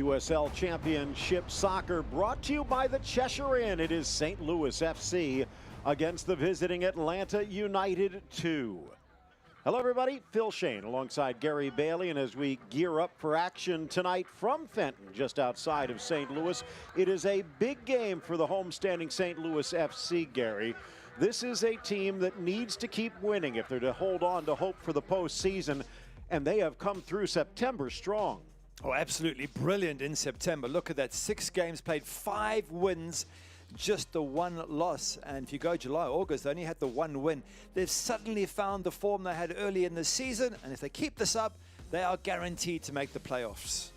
USL Championship Soccer brought to you by the Cheshire Inn. It is St. Louis FC against the visiting Atlanta United 2. Hello everybody, Phil Shane alongside Gary Bailey, and as we gear up for action tonight from Fenton, just outside of St. Louis, it is a big game for the homestanding St. Louis FC, Gary. This is a team that needs to keep winning if they're to hold on to hope for the postseason, and they have come through September strong. Oh, absolutely brilliant in September. Look at that, 6 games played, 5 wins, just the 1 loss. And if you go July, August, they only had the 1 win. They've suddenly found the form they had early in the season, and if they keep this up, they are guaranteed to make the playoffs.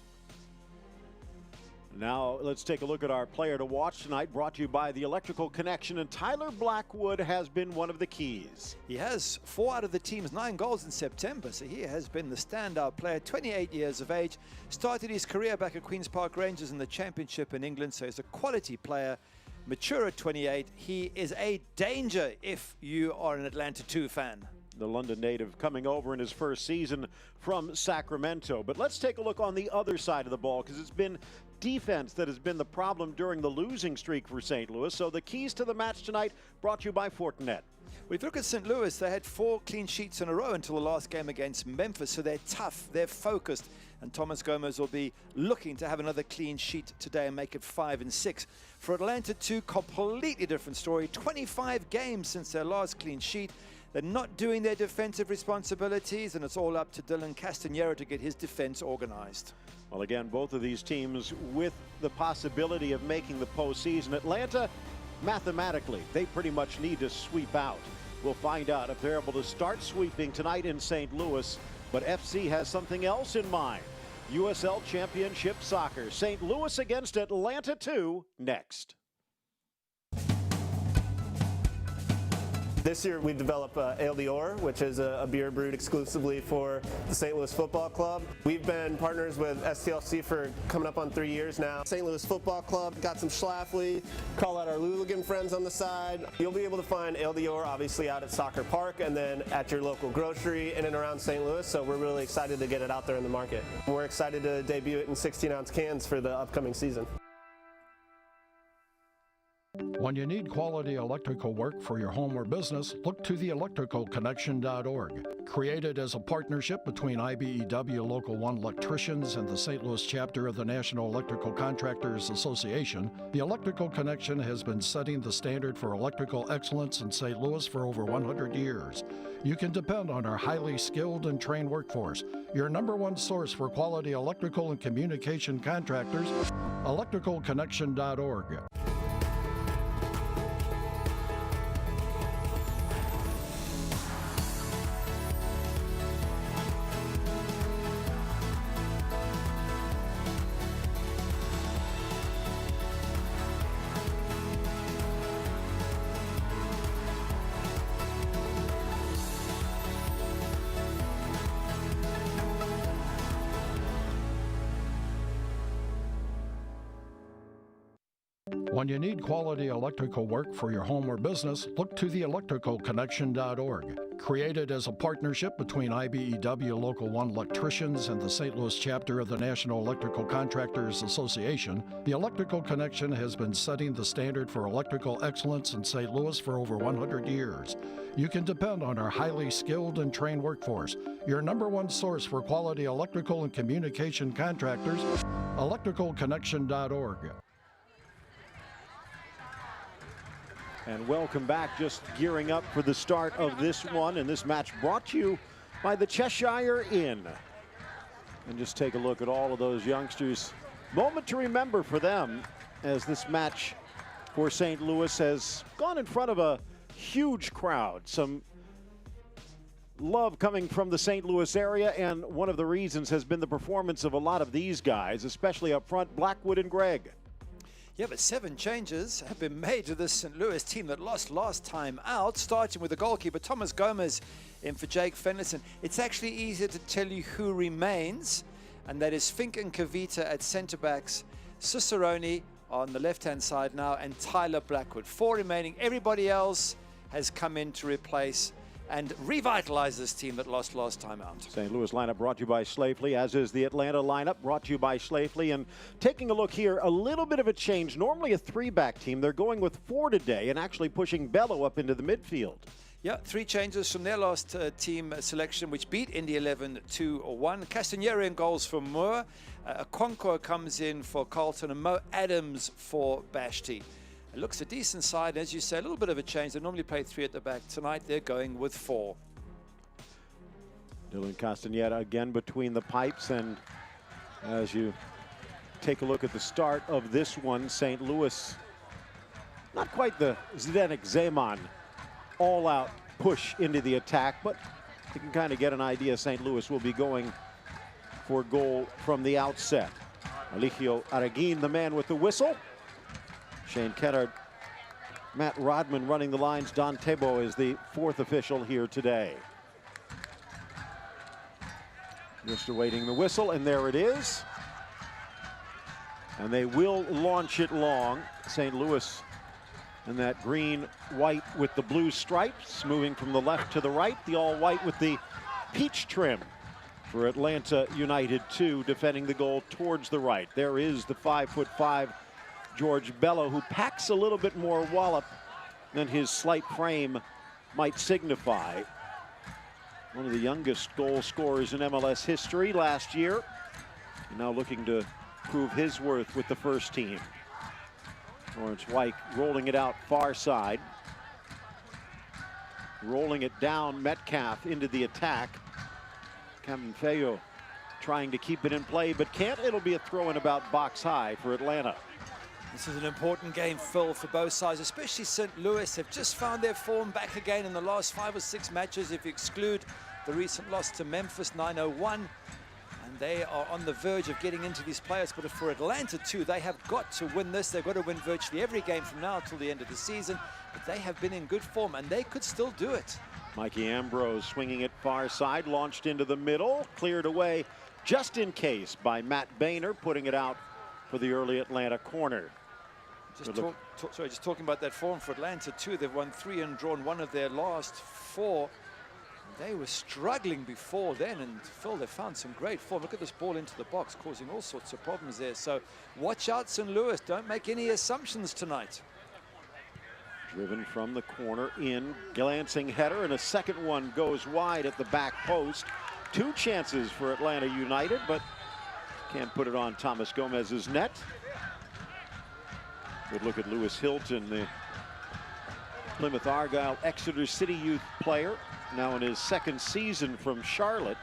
Now let's take a look at our player to watch tonight, brought to you by the Electrical Connection, and Tyler Blackwood has been one of the keys. He has 4 out of the team's 9 goals in September, so he has been the standout player. 28 years of age, started his career back at Queen's Park Rangers in the Championship in England, so he's a quality player, mature at 28. He is a danger if you are an Atlanta 2 fan. The London native coming over in his first season from Sacramento. But let's take a look on the other side of the ball, because it's been defense that has been the problem during the losing streak for St. Louis. So the keys to the match tonight brought to you by Fortinet. We look at St. Louis, they had 4 clean sheets in a row until the last game against Memphis, so they're tough, they're focused, and Thomas Gomez will be looking to have another clean sheet today and make it 5 and 6. For Atlanta 2, completely different story. 25 games since their last clean sheet. They're not doing their defensive responsibilities, and it's all up to Dylan Castanera to get his defense organized. Well, again, both of these teams with the possibility of making the postseason. Atlanta, mathematically, they pretty much need to sweep out. We'll find out if they're able to start sweeping tonight in St. Louis. But FC has something else in mind. USL Championship Soccer. St. Louis against Atlanta 2 next. This year we developed Ale d'Or, which is a beer brewed exclusively for the St. Louis Football Club. We've been partners with STLC for coming up on 3 years now. St. Louis Football Club, got some Schlafly, call out our Luligan friends on the side. You'll be able to find Ale d'Or obviously out at Soccer Park and then at your local grocery in and around St. Louis, so we're really excited to get it out there in the market. We're excited to debut it in 16-ounce cans for the upcoming season. When you need quality electrical work for your home or business, look to the electricalconnection.org. Created as a partnership between IBEW Local 1 electricians and the St. Louis chapter of the National Electrical Contractors Association, the Electrical Connection has been setting the standard for electrical excellence in St. Louis for over 100 years. You can depend on our highly skilled and trained workforce, your #1 source for quality electrical and communication contractors, electricalconnection.org. When you need quality electrical work for your home or business, look to the electricalconnection.org. Created as a partnership between IBEW Local 1 electricians and the St. Louis chapter of the National Electrical Contractors Association, the Electrical Connection has been setting the standard for electrical excellence in St. Louis for over 100 years. You can depend on our highly skilled and trained workforce, your #1 source for quality electrical and communication contractors, electricalconnection.org. And welcome back, just gearing up for the start of this one, and this match brought to you by the Cheshire Inn. And just take a look at all of those youngsters. Moment to remember for them, as this match for St. Louis has gone in front of a huge crowd. Some love coming from the St. Louis area, and one of the reasons has been the performance of a lot of these guys, especially up front, Blackwood and Gregg. Yeah, but 7 changes have been made to this St. Louis team that lost last time out, starting with the goalkeeper, Thomas Gomez, in for Jake Fenderson. It's actually easier to tell you who remains, and that is Fink and Kavita at centre-backs, Cicerone on the left-hand side now, and Tyler Blackwood. 4 remaining. Everybody else has come in to replace and revitalize this team that lost last time out. St. Louis lineup brought to you by Schlafly, as is the Atlanta lineup brought to you by Schlafly. And taking a look here, a little bit of a change. Normally a three-back team. They're going with four today and actually pushing Bello up into the midfield. Yeah, 3 changes from their last team selection, which beat Indy 11 2-1. Castanera in goals for Moore. Okonkwo comes in for Carlton, and Mo Adams for Bashti. It looks a decent side, as you say, a little bit of a change. They normally play 3 at the back. Tonight they're going with 4. Dylan Castaneda again between the pipes, and as you take a look at the start of this one, St. Louis, not quite the Zdenek Zeman all-out push into the attack, but you can kind of get an idea St. Louis will be going for goal from the outset. Eligio Araguin, the man with the whistle. Shane Kennard, Matt Rodman running the lines. Don Tebo is the 4th official here today. Just awaiting the whistle, and there it is. And they will launch it long. St. Louis in that green, white with the blue stripes, moving from the left to the right. The all-white with the peach trim for Atlanta United 2, defending the goal towards the right. There is the 5'5" George Bello, who packs a little bit more wallop than his slight frame might signify. One of the youngest goal scorers in MLS history last year. Now looking to prove his worth with the first team. Lawrence White rolling it out far side. Rolling it down, Metcalf into the attack. Camfeo trying to keep it in play, but can't. It'll be a throw in about box high for Atlanta. This is an important game, Phil, for both sides, especially St. Louis. They've just found their form back again in the last 5 or 6 matches, if you exclude the recent loss to Memphis 9-0-1. And they are on the verge of getting into these playoffs. But for Atlanta, too, they have got to win this. They've got to win virtually every game from now until the end of the season. But they have been in good form, and they could still do it. Mikey Ambrose swinging it far side, launched into the middle, cleared away just in case by Matt Boehner, putting it out for the early Atlanta corner. Just talking about that form for Atlanta too. They've won 3 and drawn 1 of their last 4. They were struggling before then, and Phil, they found some great form. Look at this ball into the box, causing all sorts of problems there. So watch out, St. Louis. Don't make any assumptions tonight. Driven from the corner in, glancing header, and a second one goes wide at the back post. 2 chances for Atlanta United, but can't put it on Thomas Gomez's net. Good look at Lewis Hilton, the Plymouth Argyle Exeter City youth player, now in his 2nd season from Charlotte.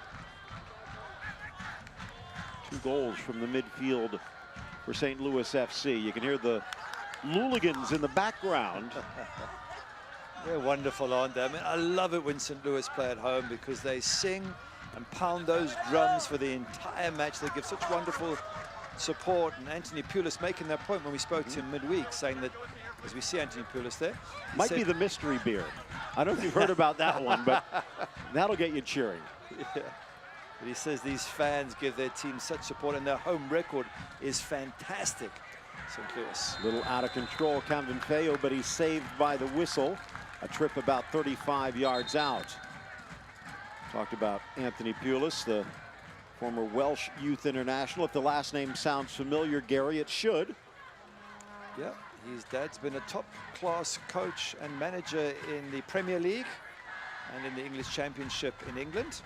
2 goals from the midfield for St. Louis FC. You can hear the Luligans in the background. They're wonderful, aren't they? I mean, I love it when St. Louis play at home because they sing and pound those drums for the entire match. They give such wonderful support, and Anthony Pulis making that point when we spoke to him midweek, saying that, as we see Anthony Pulis there, might be the mystery beer. I don't know if you've heard about that one, but that'll get you cheering. Yeah. But he says these fans give their team such support, and their home record is fantastic. St. Louis. Little out of control, Camden Feo, but he's saved by the whistle. A trip about 35 yards out. Talked about Anthony Pulis, the former Welsh Youth International. If the last name sounds familiar, Gary, it should. Yeah, his dad's been a top-class coach and manager in the Premier League and in the English Championship in England.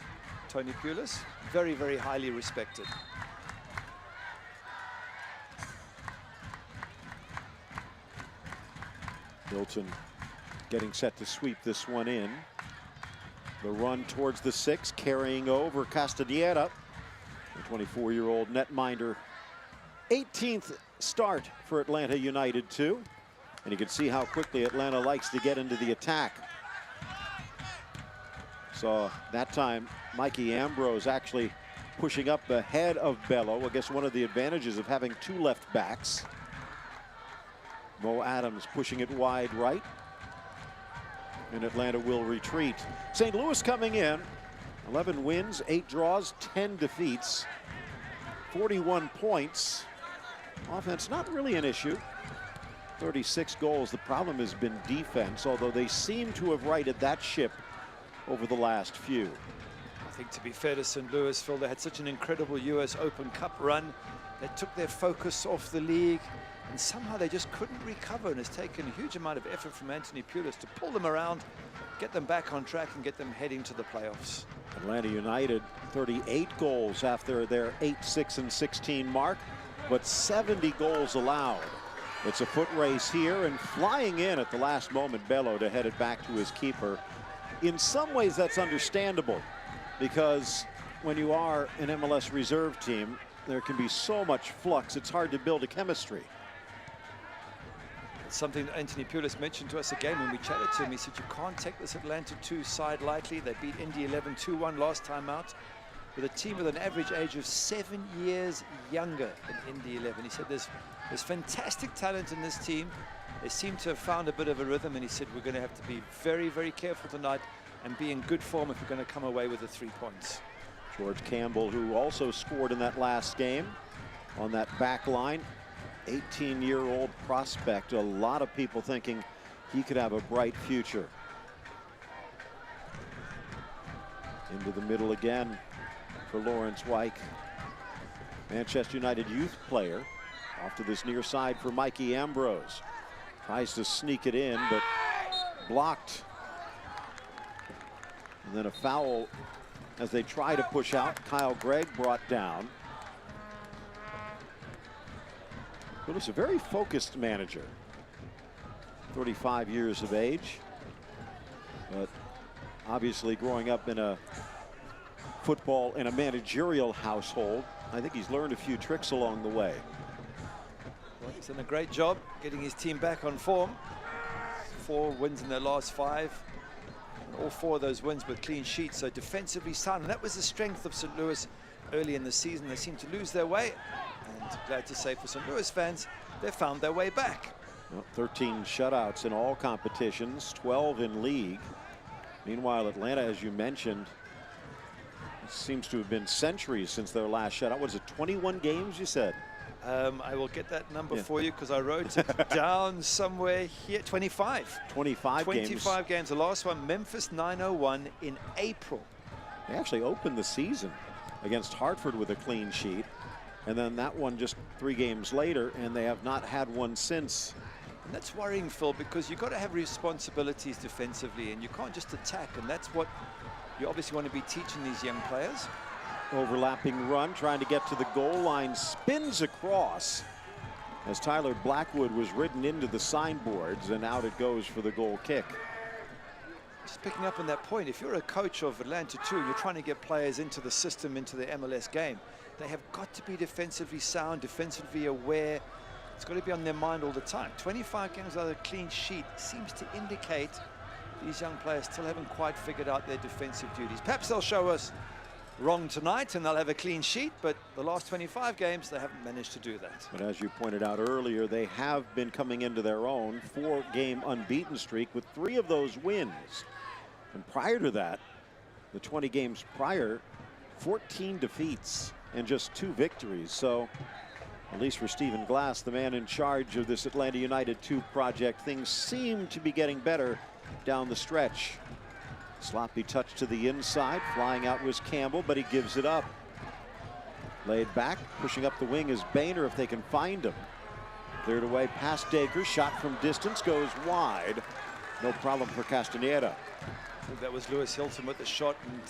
Tony Pulis, very, very highly respected. Hilton getting set to sweep this one in. The run towards the 6, carrying over Castaneda, the 24-year-old netminder. 18th start for Atlanta United 2. And you can see how quickly Atlanta likes to get into the attack. So that time, Mikey Ambrose actually pushing up ahead of Bello. I guess one of the advantages of having 2 left backs. Mo Adams pushing it wide right. And Atlanta will retreat. St. Louis coming in, 11 wins, 8 draws, 10 defeats, 41 points. Offense not really an issue. 36 goals. The problem has been defense, although they seem to have righted that ship over the last few. I think, to be fair to St. Louis, Phil, they had such an incredible US Open Cup run. They took their focus off the league, and somehow they just couldn't recover, and it's taken a huge amount of effort from Anthony Pulis to pull them around, get them back on track, and get them heading to the playoffs. Atlanta United 38 goals after their 8-6-16 mark, but 70 goals allowed. It's a foot race here, and flying in at the last moment, Bello to head it back to his keeper. In some ways that's understandable, because when you are an MLS reserve team, there can be so much flux, it's hard to build a chemistry. Something that Anthony Pulis mentioned to us again when we chatted to him. He said, you can't take this Atlanta 2 side lightly. They beat Indy 11 2-1 last time out, with a team with an average age of 7 years younger than Indy 11. He said there's fantastic talent in this team. They seem to have found a bit of a rhythm, and he said we're going to have to be very, very careful tonight and be in good form if we're going to come away with the 3 points. George Campbell, who also scored in that last game on that back line, 18-year-old prospect. A lot of people thinking he could have a bright future. Into the middle again for Lawrence Wyke. Manchester United youth player off to this near side for Mikey Ambrose. Tries to sneak it in, but blocked. And then a foul as they try to push out. Kyle Gregg brought down. Pulis, a very focused manager. 35 years of age, but obviously growing up in a managerial household, I think he's learned a few tricks along the way. Well, he's done a great job getting his team back on form. 4 wins in their last 5. And all 4 of those wins with clean sheets, so defensively sound. And that was the strength of St. Louis early in the season. They seemed to lose their way. And glad to say for St. Louis fans, they found their way back. Well, 13 shutouts in all competitions, 12 in league. Meanwhile, Atlanta, as you mentioned, seems to have been centuries since their last shutout. Was it 21 games, you said? I will get that number for you, because I wrote it down somewhere here. 25. 25 games. 25 games. The last one, Memphis 901 in April. They actually opened the season against Hartford with a clean sheet. And then that one just 3 games later, and they have not had one since. And that's worrying, Phil, because you've got to have responsibilities defensively, and you can't just attack, and that's what you obviously want to be teaching these young players. Overlapping run, trying to get to the goal line, spins across as Tyler Blackwood was ridden into the signboards, and out it goes for the goal kick. Just picking up on that point, if you're a coach of Atlanta 2, you're trying to get players into the system, into the MLS game. They have got to be defensively sound, defensively aware. It's got to be on their mind all the time. 25 games without a clean sheet seems to indicate these young players still haven't quite figured out their defensive duties. Perhaps they'll show us wrong tonight and they'll have a clean sheet, but the last 25 games, they haven't managed to do that. But as you pointed out earlier, they have been coming into their own. 4-game unbeaten streak with 3 of those wins. And prior to that, the 20 games prior, 14 defeats and just 2 victories. So at least for Stephen Glass, the man in charge of this Atlanta United 2 project, things seem to be getting better down the stretch. Sloppy touch to the inside. Flying out was Campbell, but he gives it up. Laid back, pushing up the wing is Boehner if they can find him. Cleared away past Dacre. Shot from distance goes wide. No problem for Castaneda. That was Lewis Hilton with the shot, and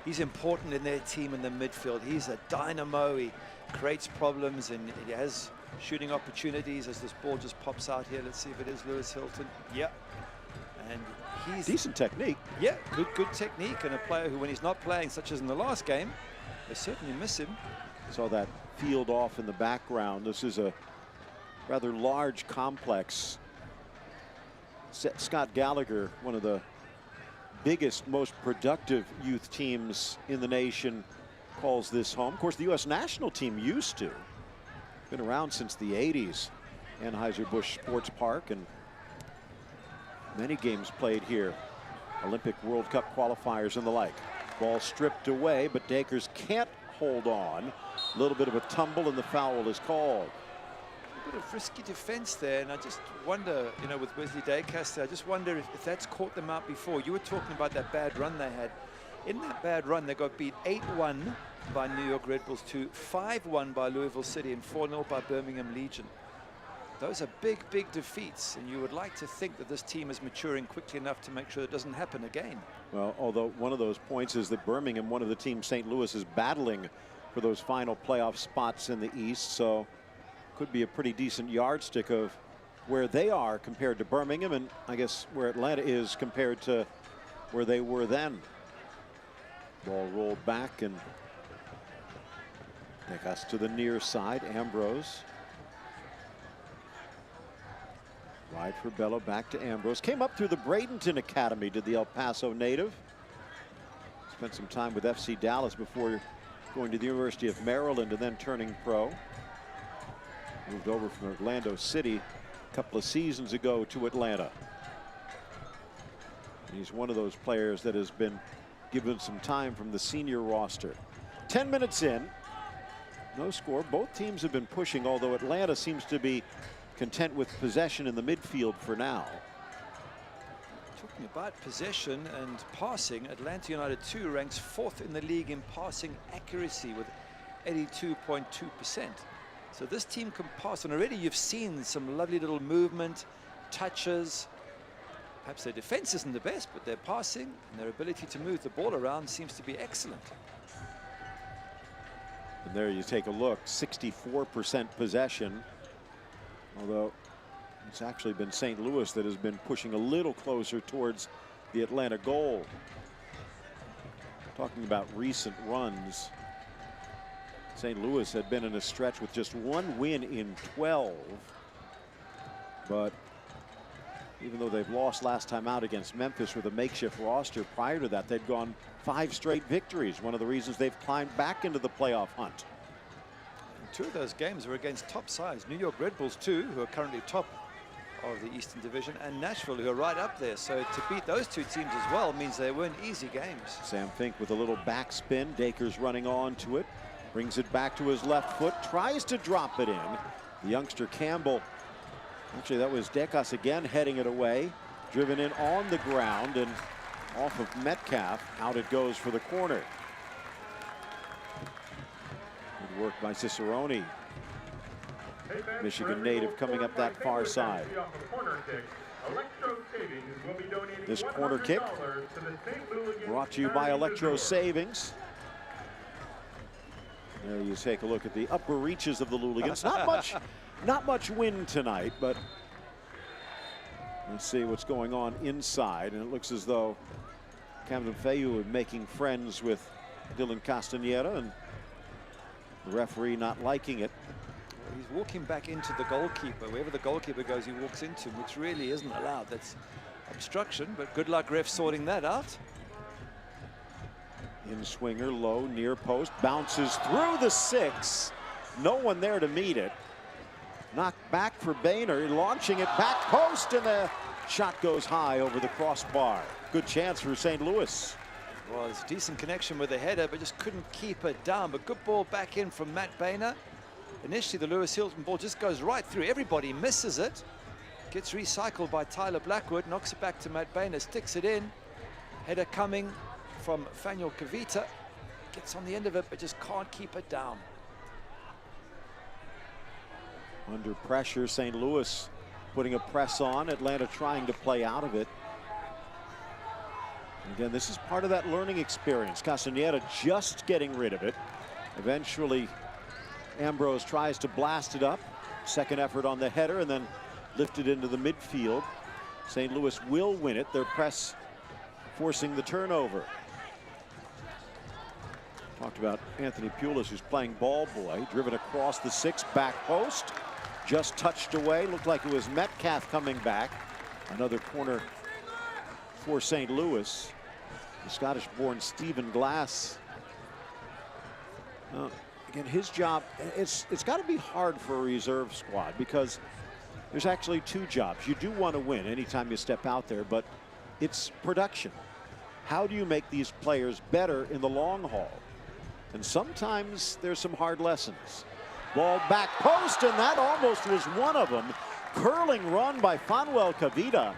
he's important in their team in the midfield. He's a dynamo. He creates problems, and he has shooting opportunities as this ball just pops out here. Let's see if it is Lewis Hilton. Yeah. And he's decent technique. Yeah, good technique, and a player who, when he's not playing, such as in the last game, they certainly miss him. Saw that field off in the background. This is a rather large complex. Scott Gallagher, one of the biggest, most productive youth teams in the nation, calls this home. Of course, the U.S. national team used to. Been around since the 80s. Anheuser-Busch Sports Park, and many games played here. Olympic World Cup qualifiers and the like. Ball stripped away, but Dakers can't hold on. A little bit of a tumble, and the foul is called. bit of risky defense there, and I just wonder, you know, with Wesley Daycaster, I just wonder if that's caught them out before. You were talking about that bad run they had. In that bad run, they got beat 8-1 by New York Red Bulls 2, 5-1 by Louisville City, and 4-0 by Birmingham Legion. Those are big, big defeats, and you would like to think that this team is maturing quickly enough to make sure it doesn't happen again. Well, although one of those points is that Birmingham, one of the teams St. Louis is battling for those final playoff spots in the East, so could be a pretty decent yardstick of where they are compared to Birmingham, and I guess where Atlanta is compared to where they were then. Ball rolled back and take us to the near side. Ambrose. Wide for Bello, back to Ambrose. Came up through the Bradenton Academy, did the El Paso native. Spent some time with FC Dallas before going to the University of Maryland and then turning pro. Moved over from Orlando City a couple of seasons ago to Atlanta. And he's one of those players that has been given some time from the senior roster. 10 minutes in, no score. Both teams have been pushing, although Atlanta seems to be content with possession in the midfield for now. Talking about possession and passing, Atlanta United 2 ranks 4th in the league in passing accuracy with 82.2%. So this team can pass, and already you've seen some lovely little movement, touches. Perhaps their defense isn't the best, but their passing and their ability to move the ball around seems to be excellent. And there you take a look, 64% possession, although it's actually been St. Louis that has been pushing a little closer towards the Atlanta goal. Talking about recent runs, St. Louis had been in a stretch with just 1 win in 12. But even though they've lost last time out against Memphis with a makeshift roster, prior to that they'd gone 5 straight victories. One of the reasons they've climbed back into the playoff hunt. And 2 of those games were against top sides. New York Red Bulls 2, who are currently top of the Eastern Division, and Nashville, who are right up there. So to beat those 2 teams as well means they weren't easy games. Sam Fink with a little backspin. Dakers running on to it. Brings it back to his left foot. Tries to drop it in. The youngster Campbell. Actually, that was Decas again heading it away. Driven in on the ground and off of Metcalf. Out it goes for the corner. Good work by Cicerone. Michigan native coming up that far side. This corner kick brought to you by Electro Savings. There you take a look at the upper reaches of the Luligans. Not much wind tonight, but let's see what's going on inside. And it looks as though Camden Fayou is making friends with Dylan Castaneda, and the referee not liking it. He's walking back into the goalkeeper. Wherever the goalkeeper goes, he walks into him, which really isn't allowed. That's obstruction, but good luck ref sorting that out. In swinger, low, near post, bounces through the 6. No one there to meet it. Knocked back for Boehner, launching it back post, and the shot goes high over the crossbar. Good chance for St. Louis. Well, it's a decent connection with the header, but just couldn't keep it down. But good ball back in from Matt Boehner. Initially, the Lewis Hilton ball just goes right through. Everybody misses it. Gets recycled by Tyler Blackwood, knocks it back to Matt Boehner, sticks it in. Header coming from Faniel Kavita. Gets on the end of it, but just can't keep it down. Under pressure, St. Louis putting a press on. Atlanta trying to play out of it. And again, this is part of that learning experience. Castaneda just getting rid of it. Eventually, Ambrose tries to blast it up. Second effort on the header and then lifted into the midfield. St. Louis will win it. Their press forcing the turnover. Talked about Anthony Pulis, who's playing ball boy, driven across the 6, back post. Just touched away. Looked like it was Metcalf coming back. Another corner for St. Louis. The Scottish-born Stephen Glass. Again, his job, it's got to be hard for a reserve squad because there's actually 2 jobs. You do want to win anytime you step out there, but it's production. How do you make these players better in the long haul? And sometimes there's some hard lessons. Ball back post, and that almost was one of them. Curling run by Fanuel Cavida.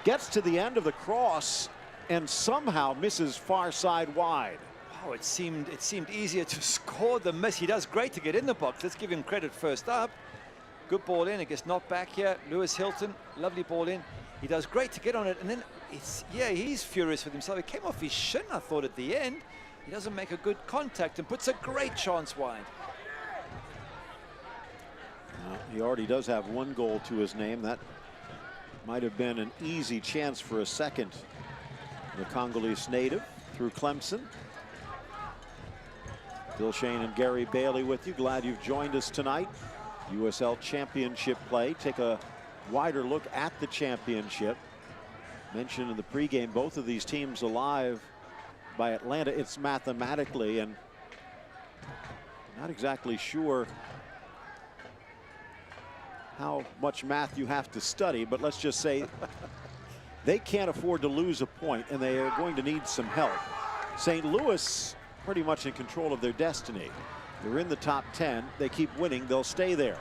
Gets to the end of the cross and somehow misses far side wide. Oh, it seemed easier to score than miss. He does great to get in the box. Let's give him credit first up. Good ball in. It gets knocked back here. Lewis Hilton, lovely ball in. He does great to get on it, and then he's furious with himself. It came off his shin, I thought, at the end. He doesn't make a good contact and puts a great chance wide. He already does have one goal to his name. That might have been an easy chance for a second. The Congolese native through Clemson. Bill Shane and Gary Bailey with you. Glad you've joined us tonight. USL Championship play. Take a wider look at the championship. Mentioned in the pregame, both of these teams alive by Atlanta. It's mathematically, and not exactly sure how much math you have to study, but let's just say they can't afford to lose a point, and they are going to need some help. St. Louis pretty much in control of their destiny. They're in the top 10. They keep winning. They'll stay there.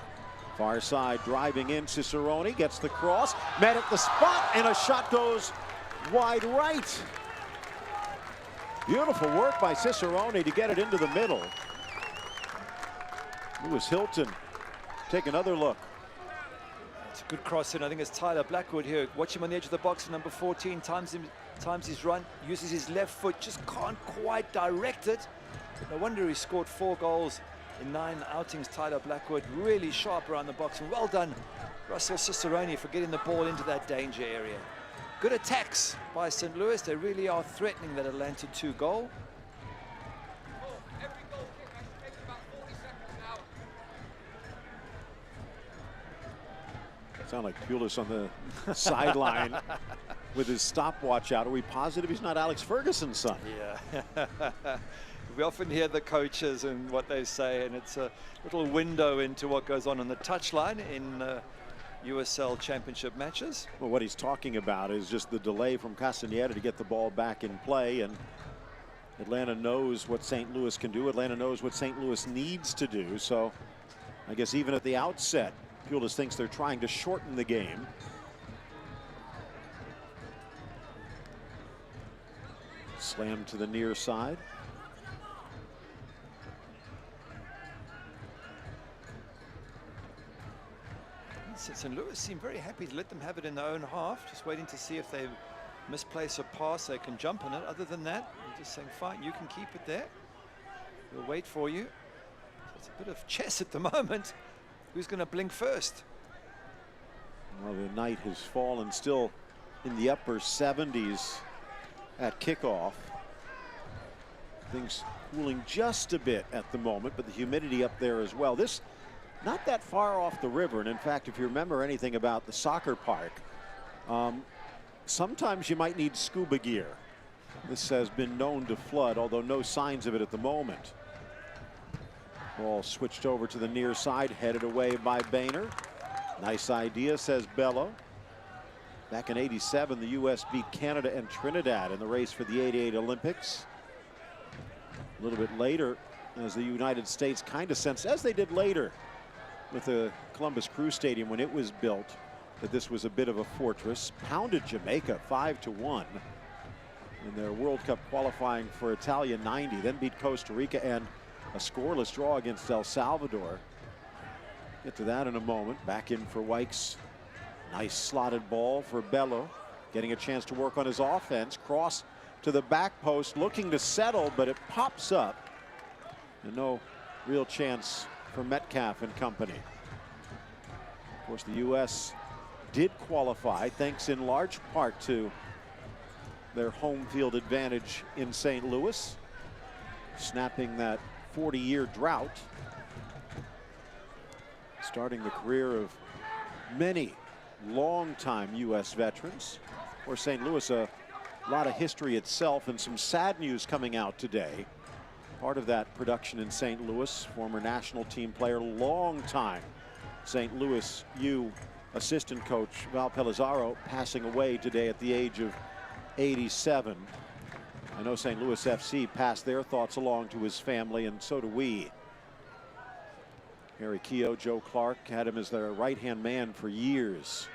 Far side driving in. Cicerone gets the cross. Met at the spot, and a shot goes wide right. Beautiful work by Cicerone to get it into the middle. Lewis Hilton, take another look. It's a good cross in. I think it's Tyler Blackwood here. Watch him on the edge of the box. Number 14 times his run, uses his left foot, just can't quite direct it. No wonder he scored 4 goals in 9 outings. Tyler Blackwood really sharp around the box, and well done Russell Cicerone for getting the ball into that danger area. Good attacks by St. Louis. They really are threatening that Atlanta 2 goal. Sound like Pulis on the sideline with his stopwatch out. Are we positive he's not Alex Ferguson's son? Yeah. We often hear the coaches and what they say, and it's a little window into what goes on the touchline in USL Championship matches. Well, what he's talking about is just the delay from Castaneda to get the ball back in play, and Atlanta knows what St. Louis can do. Atlanta knows what St. Louis needs to do. So I guess even at the outset, Pulis thinks they're trying to shorten the game. Slam to the near side. St. Louis seem very happy to let them have it in their own half, just waiting to see if they misplace a pass, they can jump on it. Other than that, they're just saying, fine, you can keep it there. We'll wait for you. So it's a bit of chess at the moment. Who's going to blink first? Well, the night has fallen, still in the upper 70s at kickoff. Things cooling just a bit at the moment, but the humidity up there as well. This not that far off the river, and in fact, if you remember anything about the soccer park, sometimes you might need scuba gear. This has been known to flood, although no signs of it at the moment. Ball switched over to the near side, headed away by Boehner. Nice idea, says Bello. Back in '87, the U.S. beat Canada and Trinidad in the race for the '88 Olympics. A little bit later, as the United States kind of sensed, as they did later with the Columbus Crew Stadium when it was built, that this was a bit of a fortress. Pounded Jamaica 5-1 in their World Cup qualifying for Italia '90, then beat Costa Rica and a scoreless draw against El Salvador. Get to that in a moment. Back in for Wykes. Nice slotted ball for Bello, getting a chance to work on his offense. Cross to the back post, looking to settle, but it pops up. And no real chance for Metcalf and company. Of course, the U.S. did qualify, thanks in large part to their home field advantage in St. Louis, snapping that 40-year drought, starting the career of many longtime U.S. veterans. Or St. Louis, a lot of history itself, and some sad news coming out today. Part of that production in St. Louis, former national team player, long time St. Louis U assistant coach Val Pellizzaro passing away today at the age of 87. I know St. Louis FC passed their thoughts along to his family, and so do we. Harry Keogh, Joe Clark had him as their right-hand man for years.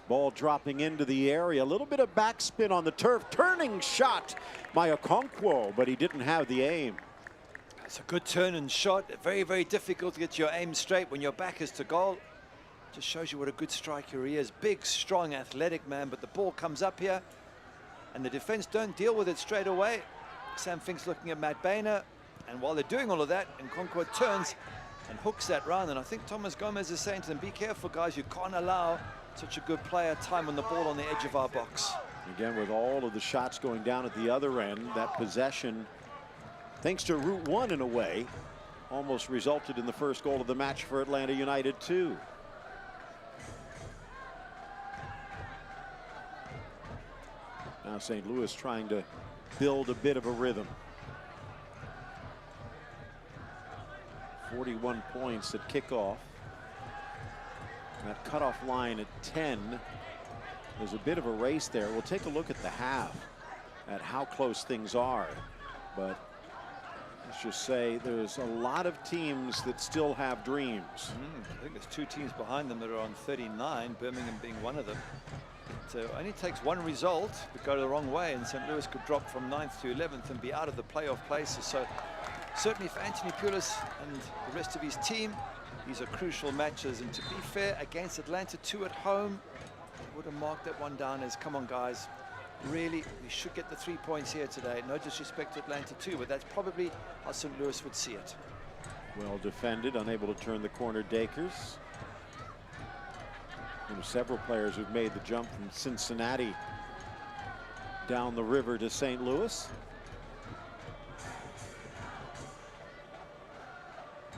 Ball dropping into the area. A little bit of backspin on the turf. Turning shot by Okonkwo, but he didn't have the aim. It's a good turn and shot. Very, very difficult to get your aim straight when your back is to goal. Just shows you what a good striker he is. Big, strong, athletic man, but the ball comes up here and the defense don't deal with it straight away. Sam Fink's looking at Matt Boehner, and while they're doing all of that, Okonkwo turns and hooks that round. And I think Thomas Gomez is saying to them, be careful, guys, you can't allow such a good player time on the ball on the edge of our box. Again, with all of the shots going down at the other end, that possession, thanks to Route 1 in a way, almost resulted in the first goal of the match for Atlanta United too. Now St. Louis trying to build a bit of a rhythm. 41 points at kickoff. That cutoff line at 10. There's a bit of a race there. We'll take a look at the half, at how close things are. But let's just say there's a lot of teams that still have dreams. I think there's two teams behind them that are on 39, Birmingham being one of them. It only takes one result to go the wrong way, and St. Louis could drop from 9th to 11th and be out of the playoff places. So certainly for Anthony Pulis and the rest of his team, these are crucial matches. And to be fair, against Atlanta 2 at home, I would have marked that one down as, come on guys, really, we should get the 3 points here today. No disrespect to Atlanta 2, but that's probably how St. Louis would see it. Well defended, unable to turn the corner, Dakers. Several players who've made the jump from Cincinnati down the river to St. Louis.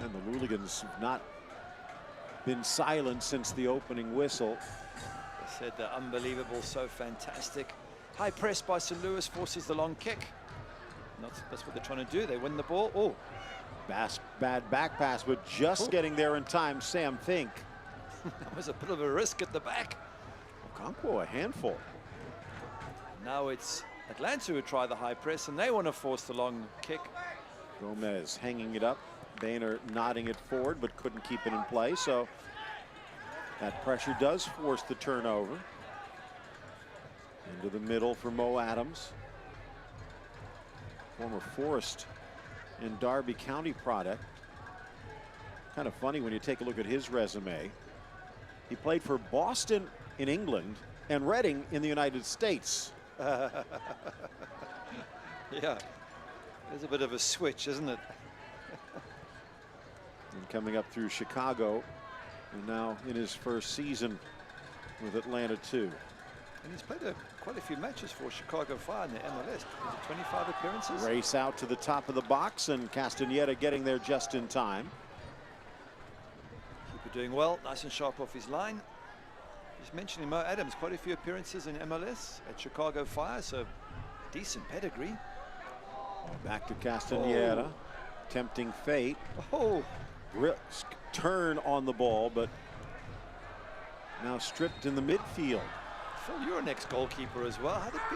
And the Hooligans have not been silent since the opening whistle. They said they're unbelievable, so fantastic. High press by St. Louis forces the long kick. That's what they're trying to do. They win the ball. Oh, bad back pass, but just getting there in time, Sam Fink. That was a bit of a risk at the back. Okonkwo, a handful. Now it's Atlanta who try the high press, and they want to force the long kick. Gomez hanging it up. Boehner nodding it forward, but couldn't keep it in play. So that pressure does force the turnover. Into the middle for Mo Adams. Former Forest and Derby County product. Kind of funny when you take a look at his resume. He played for Boston in England and Reading in the United States. Yeah, there's a bit of a switch, isn't it? And coming up through Chicago, and now in his first season with Atlanta 2. And he's played quite a few matches for Chicago Fire in the MLS. Is it 25 appearances? Race out to the top of the box, and Castaneda getting there just in time. Doing well, nice and sharp off his line. Just mentioning Mo Adams, quite a few appearances in MLS at Chicago Fire, so decent pedigree. Back to Castaneda, tempting fate. Brisk turn on the ball, but now stripped in the midfield. Phil, you're an ex-goalkeeper as well.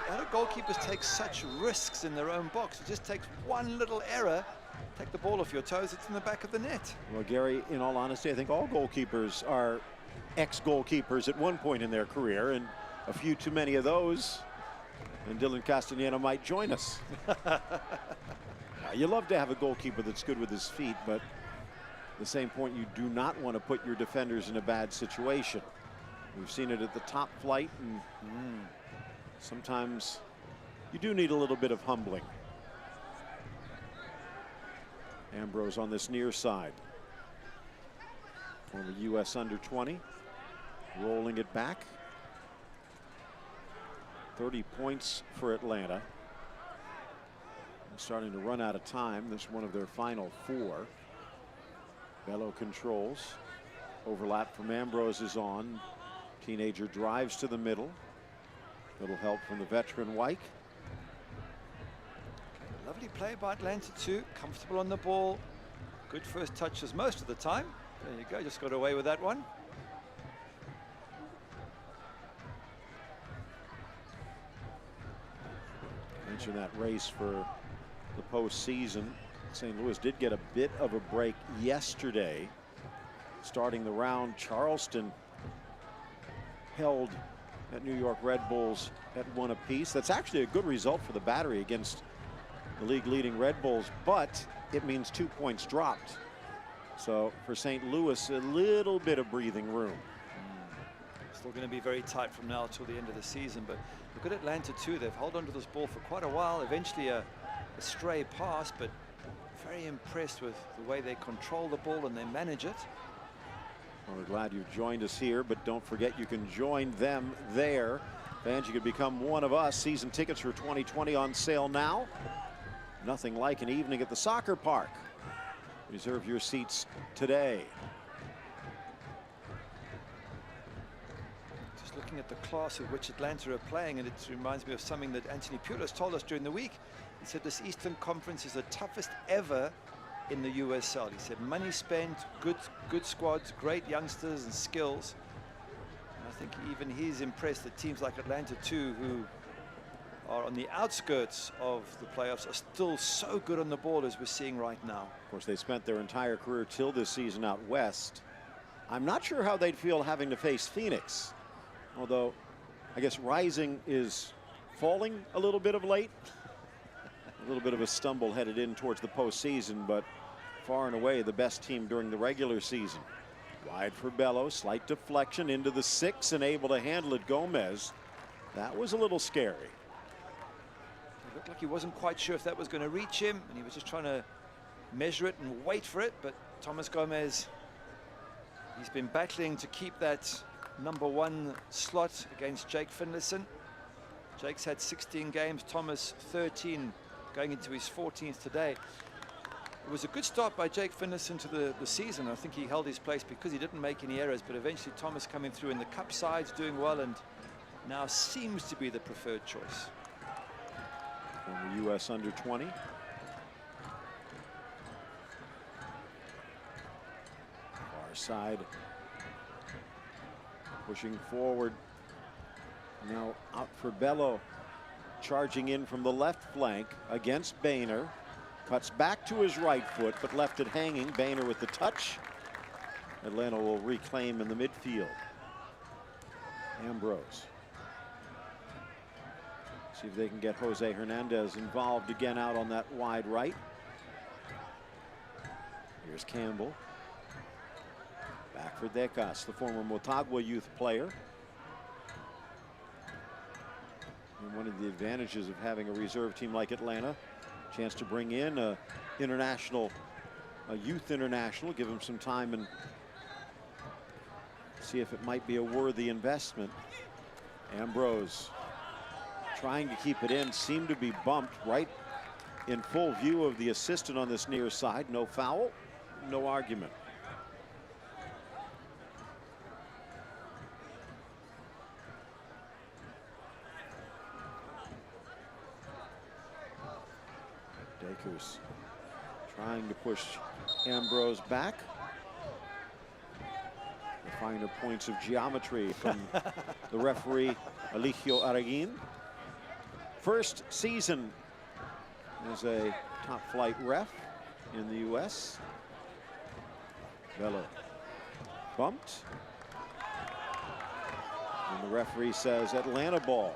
How do goalkeepers take such risks in their own box? It just takes one little error. Take the ball off your toes, it's in the back of the net. Well, Gary, in all honesty, I think all goalkeepers are ex-goalkeepers at one point in their career, and a few too many of those, and Dylan Castaneda might join us. You love to have a goalkeeper that's good with his feet, but at the same point, you do not want to put your defenders in a bad situation. We've seen it at the top flight, and sometimes you do need a little bit of humbling. Ambrose on this near side. Former U.S. under-20. Rolling it back. 30 points for Atlanta. Starting to run out of time. This is one of their final 4. Bello controls. Overlap from Ambrose is on. Teenager drives to the middle. Little help from the veteran Wyke. Lovely play by Atlanta too. Comfortable on the ball. Good first touches most of the time. There you go, just got away with that one. Mention that race for the postseason. St. Louis did get a bit of a break yesterday starting the round. Charleston held at New York Red Bulls at 1 apiece. That's actually a good result for the Battery against the league leading Red Bulls, but it means 2 points dropped. So for St. Louis, a little bit of breathing room. Still going to be very tight from now till the end of the season, but look at Atlanta too. They've held on to this ball for quite a while. Eventually a stray pass, but very impressed with the way they control the ball and they manage it. Well, we're glad you've joined us here, but don't forget you can join them there. Fans, you could become one of us. Season tickets for 2020 on sale now. Nothing like an evening at the soccer park. Reserve your seats today. Just looking at the class at which Atlanta are playing, and it reminds me of something that Anthony Pulis told us during the week. He said this Eastern Conference is the toughest ever in the USL. He said money spent, good squads, great youngsters and skills. And I think even he's impressed that teams like Atlanta too, who are on the outskirts of the playoffs, are still so good on the ball as we're seeing right now. Of course, they spent their entire career till this season out west. I'm not sure how they'd feel having to face Phoenix, although I guess Rising is falling a little bit of late. A little bit of a stumble headed in towards the postseason, but far and away the best team during the regular season. Wide for Bello, slight deflection into the 6 and able to handle it. Gomez. That was a little scary. It looked like he wasn't quite sure if that was going to reach him, and he was just trying to measure it and wait for it. But Thomas Gomez, he's been battling to keep that #1 slot against Jake Finlayson. Jake's had 16 games, Thomas 13, going into his 14th today. It was a good start by Jake Finlayson to the season. I think he held his place because he didn't make any errors, but eventually Thomas coming through in the cup sides, doing well, and now seems to be the preferred choice. From the U.S. under-20. Far side. Pushing forward. Now out for Bello. Charging in from the left flank against Boehner. Cuts back to his right foot, but left it hanging. Boehner with the touch. Atlanta will reclaim in the midfield. Ambrose. See if they can get Jose Hernandez involved again out on that wide right. Here's Campbell. Back for Decas, the former Motagua youth player. And one of the advantages of having a reserve team like Atlanta, chance to bring in a youth international, give him some time and see if it might be a worthy investment. Ambrose trying to keep it in, seemed to be bumped right in full view of the assistant on this near side. No foul, no argument. Dakers trying to push Ambrose back. The finer points of geometry from the referee Eligio Araguin. First season as a top flight ref in the U.S. Bello bumped. And the referee says Atlanta ball.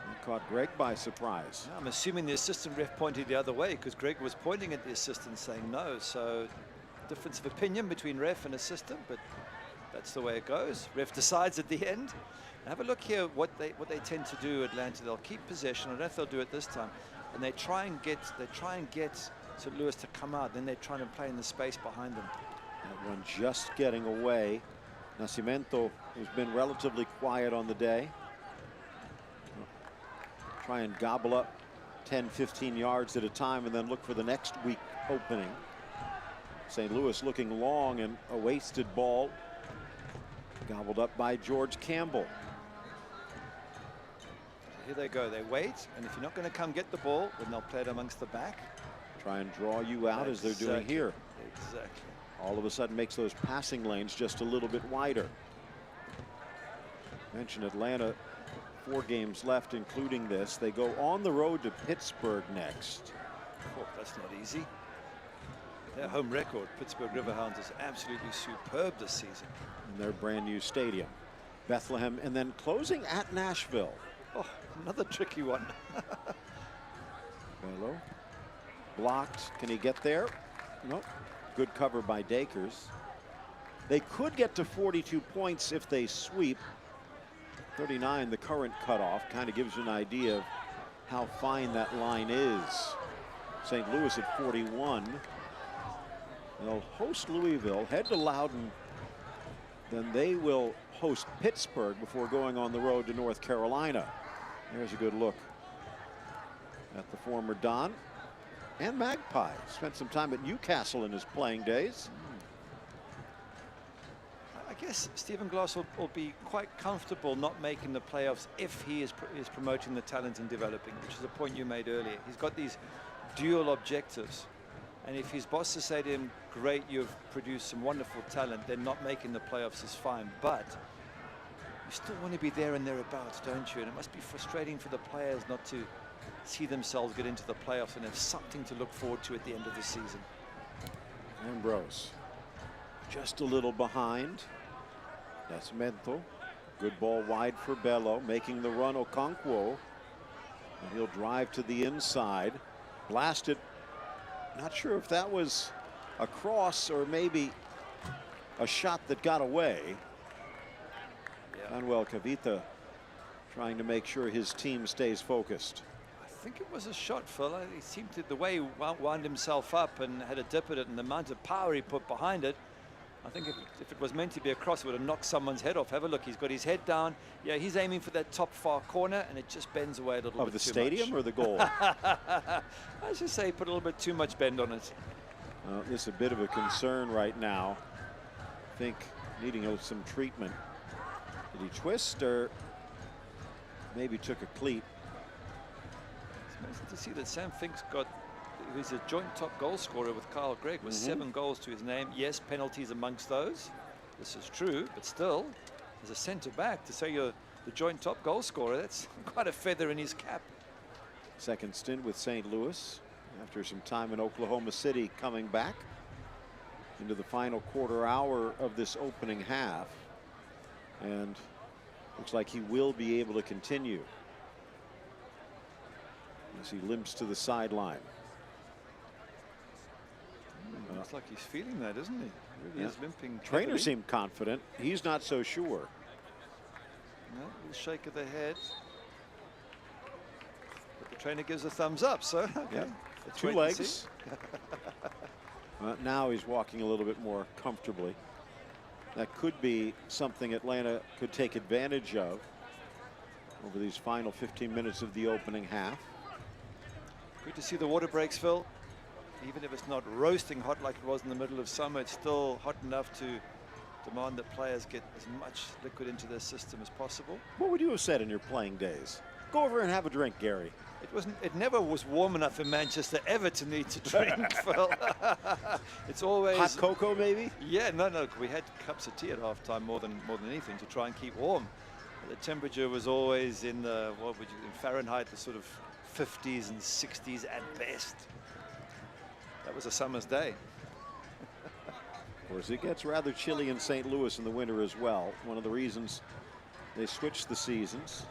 He caught Greg by surprise. I'm assuming the assistant ref pointed the other way because Greg was pointing at the assistant saying no. So difference of opinion between ref and assistant, but that's the way it goes. Ref decides at the end. Have a look here what they tend to do. Atlanta, they'll keep possession. I don't know if they'll do it this time, and they try and get St. Louis to come out. Then they try and play in the space behind them. That one just getting away. Nascimento, who's been relatively quiet on the day, try and gobble up 10-15 yards at a time and then look for the next weak opening. St. Louis looking long, and a wasted ball gobbled up by George Campbell. Here they go, they wait, and if you're not going to come get the ball, then they'll play it amongst the back. Try and draw you out as they're doing here. Exactly. All of a sudden makes those passing lanes just a little bit wider. Mentioned Atlanta, 4 games left, including this. They go on the road to Pittsburgh next. Oh, that's not easy. Their home record, Pittsburgh Riverhounds, is absolutely superb this season. In their brand new stadium. Bethlehem, and then closing at Nashville. Oh, another tricky one. Bello blocked. Can he get there? Nope. Good cover by Dakers. They could get to 42 points if they sweep. 39, the current cutoff, kind of gives you an idea of how fine that line is. St. Louis at 41. They'll host Louisville, head to Loudoun. Then they will host Pittsburgh before going on the road to North Carolina. There's a good look at the former Don and Magpie. Spent some time at Newcastle in his playing days. I guess Stephen Glass will be quite comfortable not making the playoffs if he is promoting the talent and developing, which is a point you made earlier. He's got these dual objectives. And if his bosses say to him, great, you've produced some wonderful talent, then not making the playoffs is fine. But you still want to be there and thereabouts, don't you? And it must be frustrating for the players not to see themselves get into the playoffs and have something to look forward to at the end of the season. Ambrose just a little behind. That's Mento. Good ball wide for Bello, making the run Okonkwo. And he'll drive to the inside. Blasted. Not sure if that was a cross or maybe a shot that got away. Manuel Kavita trying to make sure his team stays focused. I think it was a shot, Phil. He seemed to, the way he wound himself up and had a dip at it and the amount of power he put behind it, I think if it was meant to be a cross, it would have knocked someone's head off. Have a look. He's got his head down. Yeah, he's aiming for that top far corner, and it just bends away a little bit too much. Of the stadium or the goal? I should say he put a little bit too much bend on it. This is a bit of a concern right now. I think needing some treatment. Did he twist or maybe took a cleat? It's amazing to see that Sam Fink's got, who's a joint top goal scorer with Kyle Gregg with 7 goals to his name. Yes, penalties amongst those. This is true, but still, as a centre back, to say you're the joint top goal scorer, that's quite a feather in his cap. Second stint with St. Louis after some time in Oklahoma City, coming back into the final quarter hour of this opening half. And looks like he will be able to continue as he limps to the sideline. Looks like he's feeling that, isn't he? Really is limping. Trainer heavily. seemed confident. He's not so sure. No, little shake of the head. But the trainer gives a thumbs up, so okay. Yep. Let's 2 wait and legs. see. Now he's walking a little bit more comfortably. That could be something Atlanta could take advantage of over these final 15 minutes of the opening half. Good to see the water breaks, Phil. Even if it's not roasting hot like it was in the middle of summer, it's still hot enough to demand that players get as much liquid into their system as possible. What would you have said in your playing days? Go over and have a drink, Gary. It never was warm enough in Manchester ever to need to drink, Phil. It's always Hot cocoa, maybe? Yeah, no, we had cups of tea at halftime more than anything to try and keep warm. The temperature was always in the, in Fahrenheit, the sort of 50s and 60s at best. That was a summer's day. Of course, it gets rather chilly in St. Louis in the winter as well. One of the reasons they switched the seasons.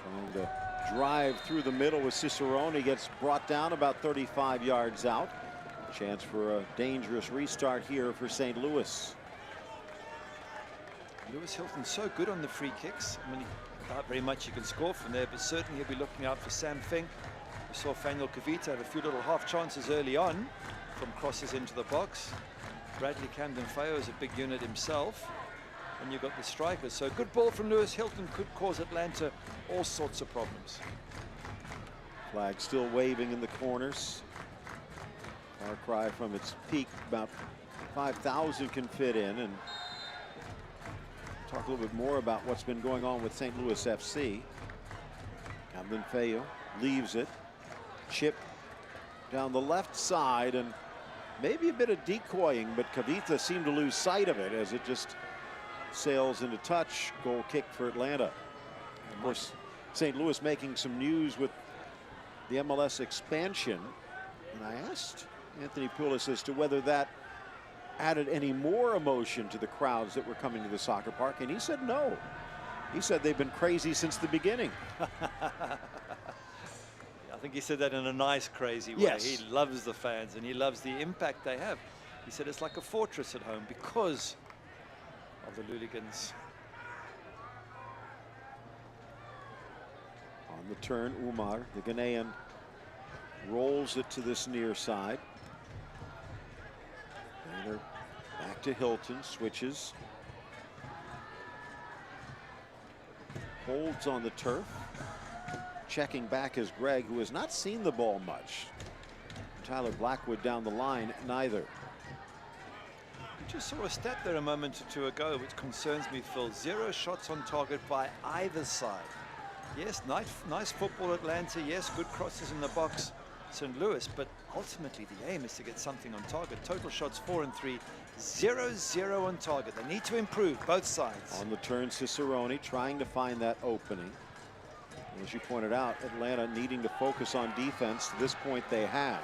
Trying to drive through the middle with Cicerone. He gets brought down about 35 yards out. Chance for a dangerous restart here for St. Louis. Lewis Hilton's so good on the free kicks. I mean, not very much you can score from there, but certainly he'll be looking out for Sam Fink. We saw Manuel Kavita have a few little half chances early on from crosses into the box. Bradley Camden-Feo is a big unit himself. And you've got the strikers. So a good ball from Lewis Hilton could cause Atlanta all sorts of problems. Flag still waving in the corners. Far cry from its peak, about 5,000 can fit in. And talk a little bit more about what's been going on with St. Louis FC. Camden-Feo leaves it. Chip down the left side, and maybe a bit of decoying, but Kavita seemed to lose sight of it as it just sails into touch. Goal kick for Atlanta. Of course, St. Louis making some news with the MLS expansion. And I asked Anthony Pulis as to whether that added any more emotion to the crowds that were coming to the soccer park, and he said no. He said they've been crazy since the beginning. I think he said that in a nice, crazy way. Yes. He loves the fans and he loves the impact they have. He said it's like a fortress at home because of the Luligans. On the turn, Umar, the Ghanaian, rolls it to this near side. Baylor back to Hilton, switches. Holds on the turf. Checking back is Greg, who has not seen the ball much. Tyler Blackwood down the line, neither. We just saw a stat there a moment or two ago, which concerns me, Phil. 0 shots on target by either side. Yes, nice football, Atlanta. Yes, good crosses in the box, St. Louis. But ultimately, the aim is to get something on target. Total shots 4 and 3, 0-0 on target. They need to improve, both sides. On the turn, Cicerone trying to find that opening. As you pointed out, Atlanta needing to focus on defense. To this point, they have.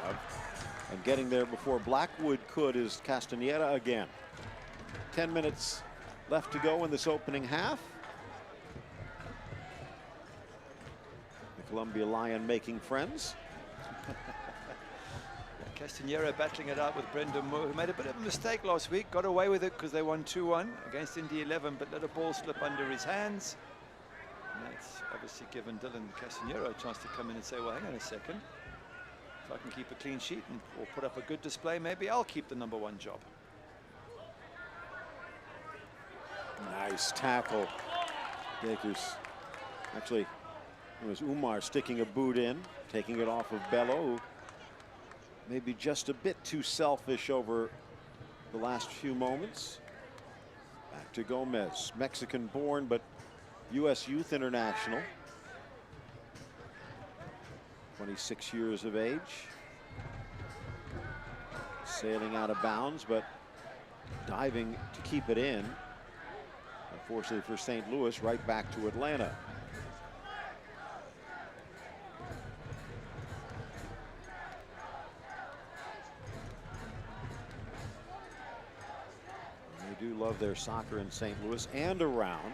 And getting there before Blackwood could is Castaneda again. 10 minutes left to go in this opening half. The Columbia Lion making friends. Castanera battling it out with Brendan Moore, who made a bit of a mistake last week. Got away with it because they won 2-1 against Indy 11, but let a ball slip under his hands. And that's obviously given Dylan Castanera a chance to come in and say, well, hang on a second. If I can keep a clean sheet or put up a good display, maybe I'll keep the #1 job. Nice tackle. Dakers. Actually, it was Umar sticking a boot in, taking it off of Bello, who maybe just a bit too selfish over the last few moments. Back to Gomez, Mexican born, but U.S. Youth International. 26 years of age. Sailing out of bounds, but diving to keep it in. Unfortunately for St. Louis, right back to Atlanta. They do love their soccer in St. Louis and around.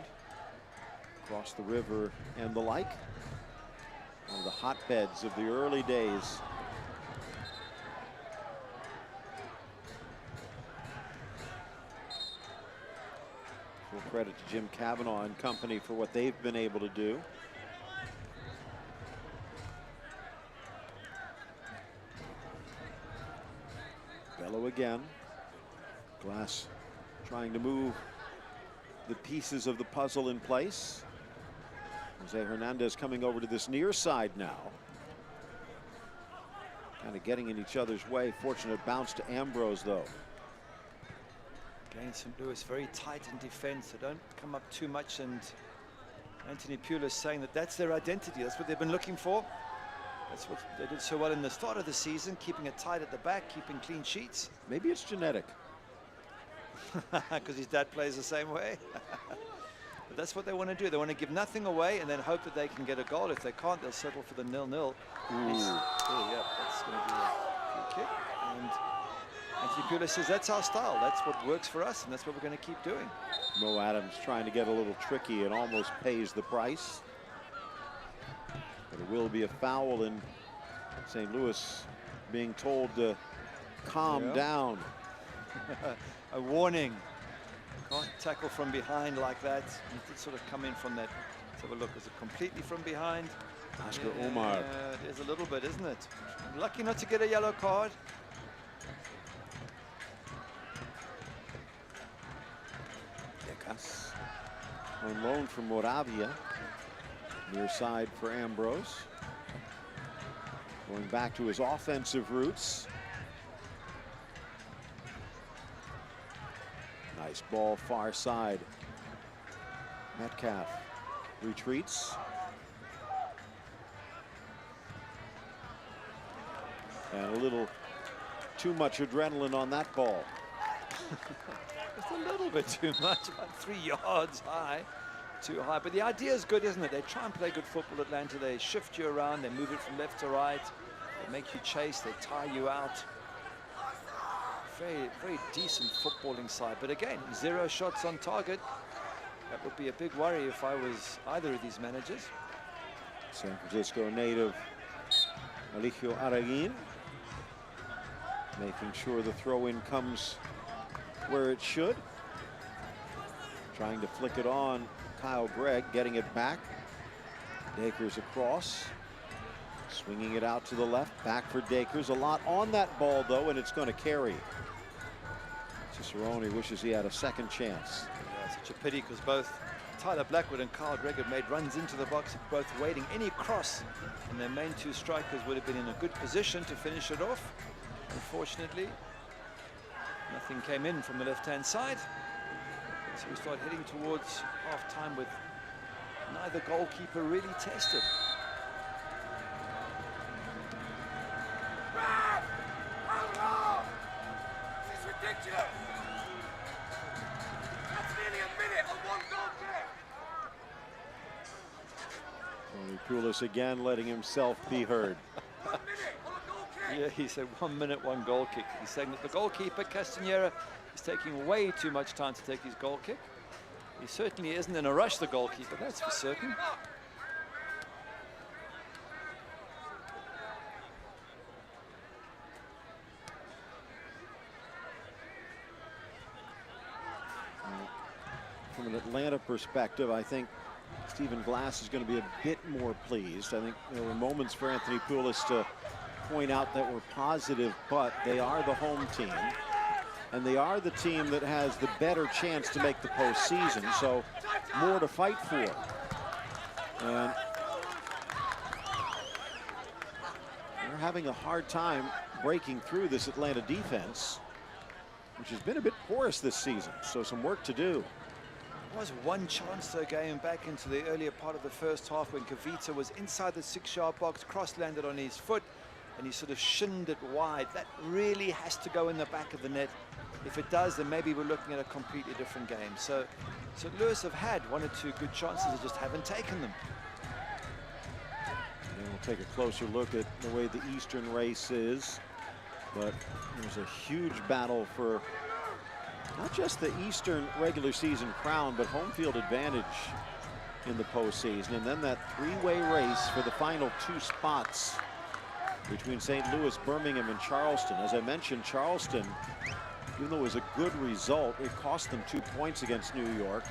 Across the river and the like. One of the hotbeds of the early days. Full credit to Jim Cavanaugh and company for what they've been able to do. Bello again. Glass trying to move the pieces of the puzzle in place. Jose Hernandez coming over to this near side now. Kind of getting in each other's way. Fortunate bounce to Ambrose, though. Again, St. Louis very tight in defense. They don't come up too much, and Anthony Pulis saying that that's their identity. That's what they've been looking for. That's what they did so well in the start of the season, keeping it tight at the back, keeping clean sheets. Maybe it's genetic. Because his dad plays the same way. But that's what they want to do. They want to give nothing away and then hope that they can get a goal. If they can't, they'll settle for the 0-0. Yeah, that's going to be a free kick. And Anthony Pulis says that's our style. That's what works for us, and that's what we're going to keep doing. Mo Adams trying to get a little tricky and almost pays the price. But it will be a foul, and St. Louis being told to calm down. A warning. Can't tackle from behind like that. You did sort of come in from that. Let's have a look. Is it completely from behind? Oscar Umar. It is a little bit, isn't it? Lucky not to get a yellow card. Decas on loan from Moravia. Near side for Ambrose. Going back to his offensive roots. Nice ball far side. Metcalf retreats. And a little too much adrenaline on that ball. Just a little bit too much, about 3 yards high. Too high, but the idea is good, isn't it? They try and play good football, Atlanta. They shift you around, they move it from left to right, they They make you chase, they tire you out. Very, very decent footballing side. But again, 0 shots on target. That would be a big worry if I was either of these managers. San Francisco native Eligio Araguin making sure the throw-in comes where it should. Trying to flick it on Kyle Gregg, getting it back. Dakers across. Swinging it out to the left, back for Dakers. A lot on that ball, though, and it's going to carry. Cicerone wishes he had a second chance. Yeah, such a pity, because both Tyler Blackwood and Kyle Gregg have made runs into the box, both waiting. Any cross, and their main 2 strikers would have been in a good position to finish it off. Unfortunately, nothing came in from the left-hand side. So we start heading towards half-time with neither goalkeeper really tested. This is ridiculous. That's nearly a minute on 1 goal kick. Tony Pulis again letting himself be heard. 1 minute on a goal kick. Yeah, he said 1 minute, 1 goal kick. He's saying that the goalkeeper, Castanera, is taking way too much time to take his goal kick. He certainly isn't in a rush, the goalkeeper, that's for certain. From an Atlanta perspective, I think Stephen Glass is going to be a bit more pleased. I think there were moments for Anthony Pulis to point out that were positive, but they are the home team, and they are the team that has the better chance to make the postseason, so more to fight for. And they're having a hard time breaking through this Atlanta defense, which has been a bit porous this season, so some work to do. There was one chance though going back into the earlier part of the first half when Kavita was inside the 6-yard box, cross landed on his foot, and he sort of shinned it wide. That really has to go in the back of the net. If it does, then maybe we're looking at a completely different game. So St. Louis have had 1 or 2 good chances, they just haven't taken them. And we'll take a closer look at the way the Eastern race is. But there's a huge battle for not just the Eastern regular season crown, but home field advantage in the postseason. And then that 3-way race for the final 2 spots between St. Louis, Birmingham, and Charleston. As I mentioned, Charleston, even though it was a good result, it cost them 2 points against New York.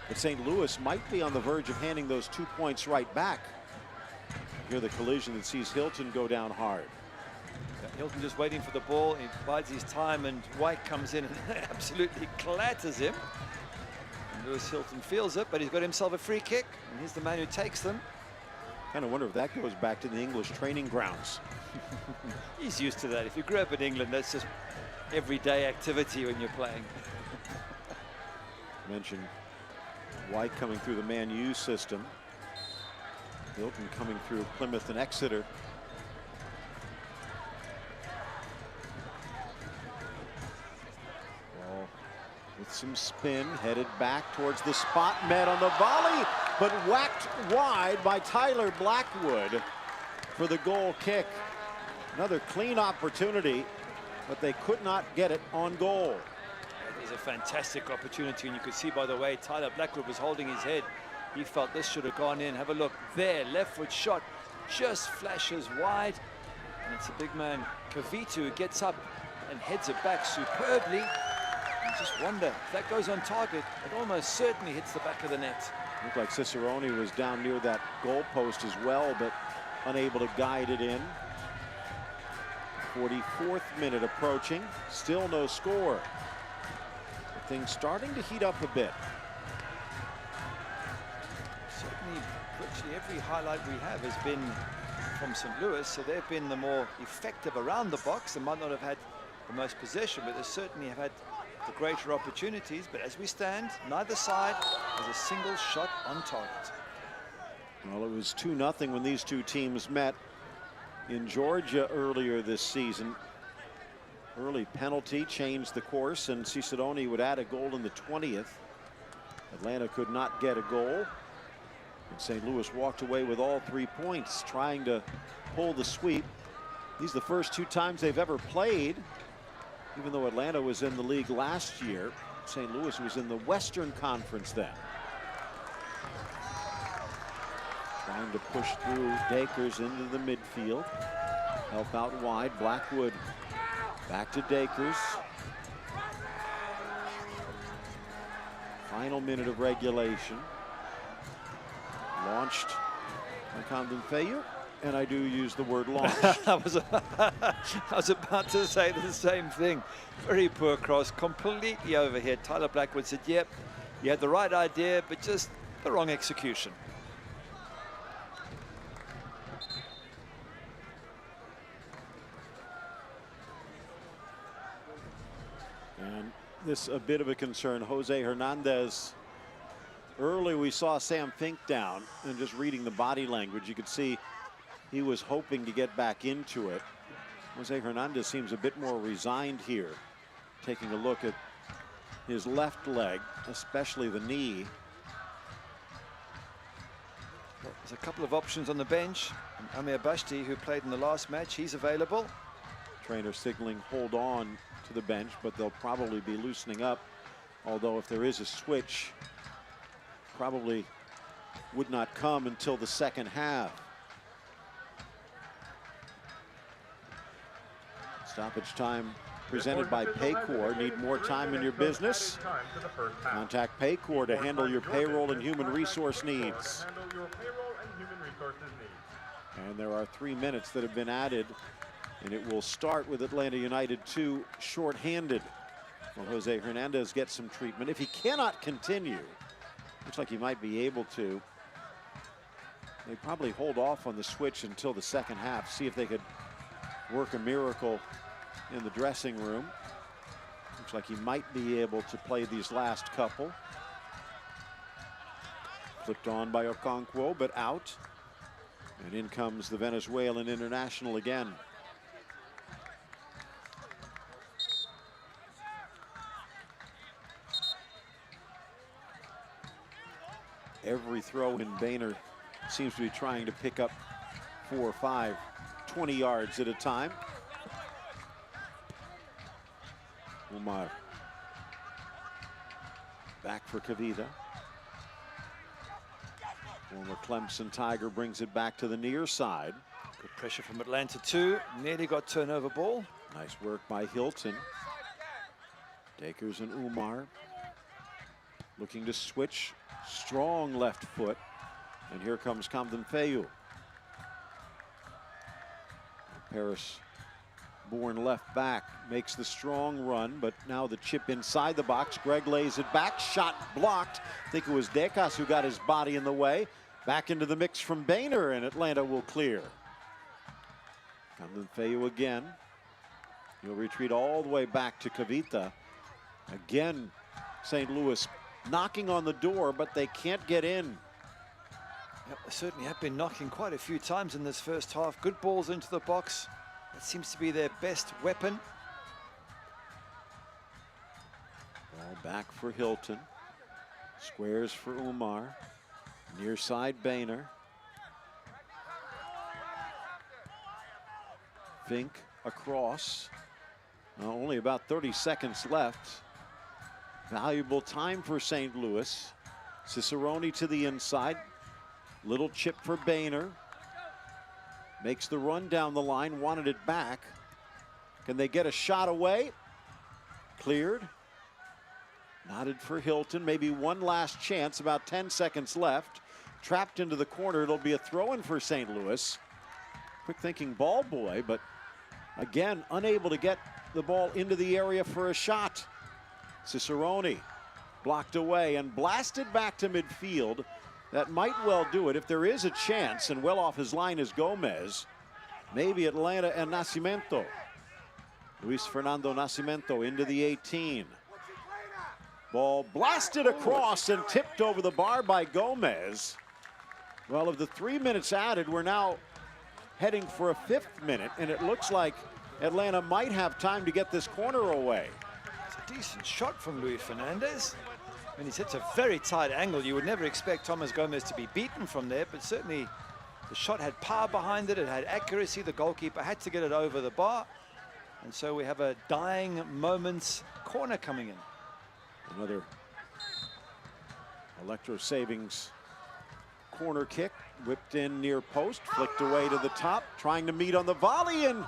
But St. Louis might be on the verge of handing those 2 points right back. Here the collision that sees Hilton go down hard. Hilton just waiting for the ball, he bides his time, and White comes in and absolutely clatters him. And Lewis Hilton feels it, but he's got himself a free kick, and he's the man who takes them. Kind of wonder if that goes back to the English training grounds. He's used to that. If you grew up in England, that's just everyday activity when you're playing. Mentioned White coming through the Man U system. Hilton coming through Plymouth and Exeter. Ball with some spin, headed back towards the spot, met on the volley, but whacked wide by Tyler Blackwood for the goal kick. Another clean opportunity, but they could not get it on goal. It was a fantastic opportunity, and you could see by the way Tyler Blackwood was holding his head. He felt this should have gone in. Have a look there, left foot shot, just flashes wide. And it's a big man, Kavita, who gets up and heads it back superbly. You just wonder, if that goes on target, it almost certainly hits the back of the net. Looked like Cicerone was down near that goal post as well, but unable to guide it in. 44th minute approaching, still no score. But things starting to heat up a bit. Certainly, virtually every highlight we have has been from St. Louis, so they've been the more effective around the box. They might not have had the most possession, but they certainly have had the greater opportunities. But as we stand, neither side has a single shot on target. Well, it was 2-0 when these two teams met in Georgia earlier this season. Early penalty changed the course, and Cicerone would add a goal in the 20th. Atlanta could not get a goal, and St. Louis walked away with all 3 points, trying to pull the sweep These are the first 2 times they've ever played, even though Atlanta was in the league last year. St. Louis was in the Western Conference then. Trying to push through Dakers into the midfield. Help out wide. Blackwood back to Dakers. Final minute of regulation. Launched by Camden Fayu, and I do use the word launch. I was about to say the same thing. Very poor cross, completely overhead. Tyler Blackwood said, yep, you had the right idea, but just the wrong execution. And this a bit of a concern. Jose Hernandez. Early we saw Sam Fink down, and just reading the body language, you could see he was hoping to get back into it. Jose Hernandez seems a bit more resigned here, taking a look at his left leg, especially the knee. Well, there's a couple of options on the bench. Amir Bashti, who played in the last match, he's available. Trainer signaling hold on to the bench, but they'll probably be loosening up. Although if there is a switch, probably would not come until the second half. Stoppage time presented by Paycor. Need more time in your business? Contact Paycor to handle your payroll and human resource needs. And there are 3 minutes that have been added, and it will start with Atlanta United 2 shorthanded. Well, Jose Hernandez gets some treatment. If he cannot continue, looks like he might be able to. They probably hold off on the switch until the second half, see if they could work a miracle in the dressing room. Looks like he might be able to play these last couple. Flipped on by Okonkwo, but out. And in comes the Venezuelan international again. Every throw in Boehner seems to be trying to pick up 4 or 5, 20 yards at a time. Umar back for Kavita. Former Clemson Tiger brings it back to the near side. Good pressure from Atlanta too. Nearly got turnover ball. Nice work by Hilton. Dakers and Umar looking to switch. Strong left foot. And here comes Camden Fayu. Paris born left back makes the strong run, but now the chip inside the box. Greg lays it back, shot blocked. I think it was Decas who got his body in the way. Back into the mix from Boehner, and Atlanta will clear. Camden Fayu again. He'll retreat all the way back to Kavita. Again, St. Louis knocking on the door, but they can't get in. Yep, they certainly have been knocking quite a few times in this first half. Good balls into the box. That seems to be their best weapon. Ball back for Hilton. Squares for Umar. Near side Boehner. Fink across. Only about 30 seconds left. Valuable time for St. Louis. Cicerone to the inside. Little chip for Boehner. Makes the run down the line, wanted it back. Can they get a shot away? Cleared. Nodded for Hilton, maybe one last chance, about 10 seconds left. Trapped into the corner, it'll be a throw-in for St. Louis. Quick thinking ball boy, but again, unable to get the ball into the area for a shot. Cicerone blocked away and blasted back to midfield. That might well do it if there is a chance, and well off his line is Gomez. Maybe Atlanta and Nascimento. Luis Fernando Nascimento into the 18. Ball blasted across and tipped over the bar by Gomez. Well, of the 3 minutes added, we're now heading for a 5th minute, and it looks like Atlanta might have time to get this corner away. It's a decent shot from Luis Fernandez. And he's hit a very tight angle. You would never expect Thomas Gomez to be beaten from there, but certainly The shot had power behind it. It had accuracy. The goalkeeper had to get it over the bar. And so we have a dying moments corner coming in. Another Electro Savings corner kick, whipped in near post, flicked away to the top, trying to meet on the volley, and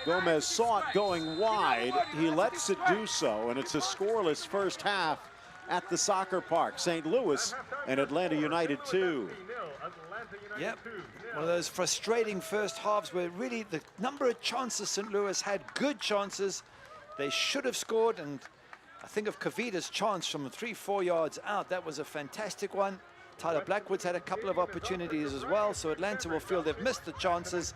Gomez saw it going wide. He lets it do so, and it's a scoreless first half at the soccer park. St. Louis and Atlanta United 2. Yep, one of those frustrating first halves where really the number of chances St. Louis had, good chances. They should have scored, and I think of Kavita's chance from 3-4 yards out. That was a fantastic one. Tyler Blackwood's had a couple of opportunities as well, so Atlanta will feel they've missed the chances.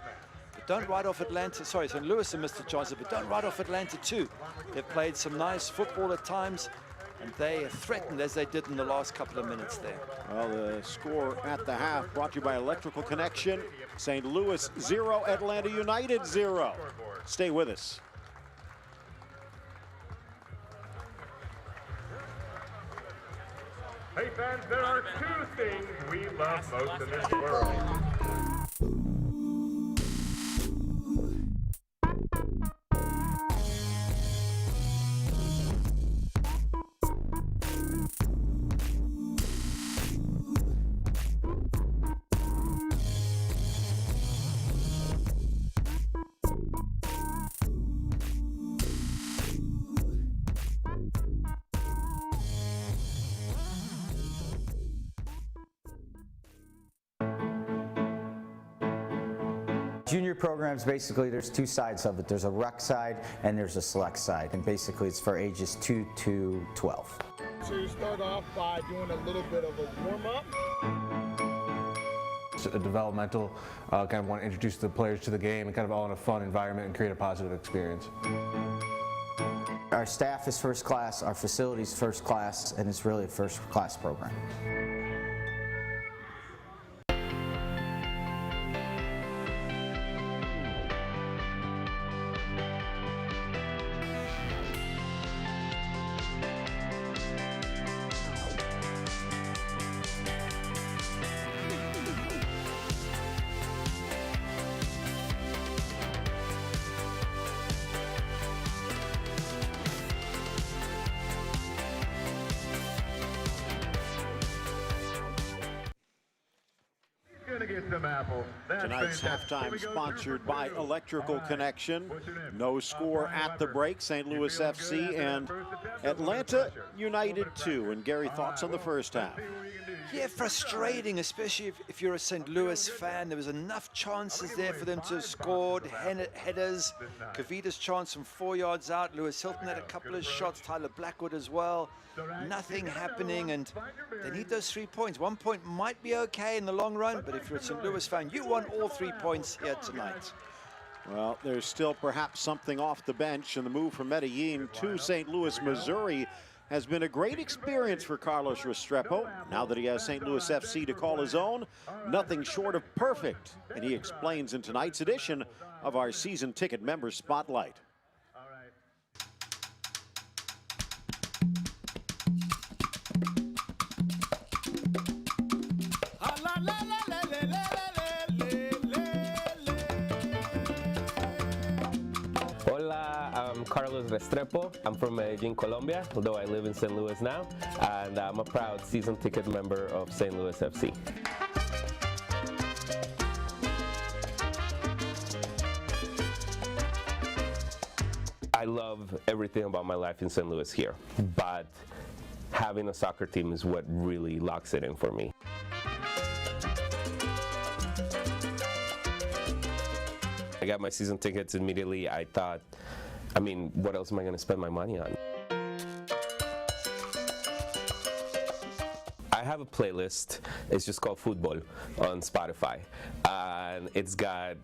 But don't write off Atlanta. Sorry, St. Louis have missed the chances, but don't write off Atlanta too. They've played some nice football at times, and they threatened as they did in the last couple of minutes there. Well, the score at the half brought to you by Electrical Connection. St. Louis 0, Atlanta United 0. Stay with us. Hey fans, there are two things we love most in this world. Junior programs, basically there's two sides of it. There's a rec side and there's a select side, and basically it's for ages 2 to 12. So you start off by doing a little bit of a warm-up. It's a developmental, kind of want to introduce the players to the game and kind of all in a fun environment and create a positive experience. Our staff is first class, our facilities first class, and it's really a first class program. Gonna get some apples. That's Tonight's fantastic. Here halftime we go, sponsored two by for two. Electrical All right. Connection. What's your name? No score Brian at the Weber. break. St. You Louis feeling good FC after and that first attempt? Atlanta Pressure. United Hold it 2. back. And Gary, All thoughts right, on the well, first half? see what you can do. Yeah, frustrating, especially if you're a St. Louis fan. There was enough chances there for them to have scored, headers. Kavita's chance from 4 yards out. Lewis Hilton had a couple of shots, Tyler Blackwood as well. Nothing happening, and they need those 3 points. 1 point might be okay in the long run, but if you're a St. Louis fan, you want all 3 points here tonight. Well, there's still perhaps something off the bench, and the move from Medellin to St. Louis, Missouri has been a great experience for Carlos Restrepo. Now that he has St. Louis FC to call his own, nothing short of perfect. And he explains in tonight's edition of our season ticket members spotlight. Hola, I'm Carlos Restrepo. I'm from Medellin, Colombia, although I live in St. Louis now, and I'm a proud season ticket member of St. Louis FC. I love everything about my life in St. Louis here, but having a soccer team is what really locks it in for me. I got my season tickets immediately. I thought, I mean, what else am I going to spend my money on? I have a playlist. It's just called Football on Spotify, and it's got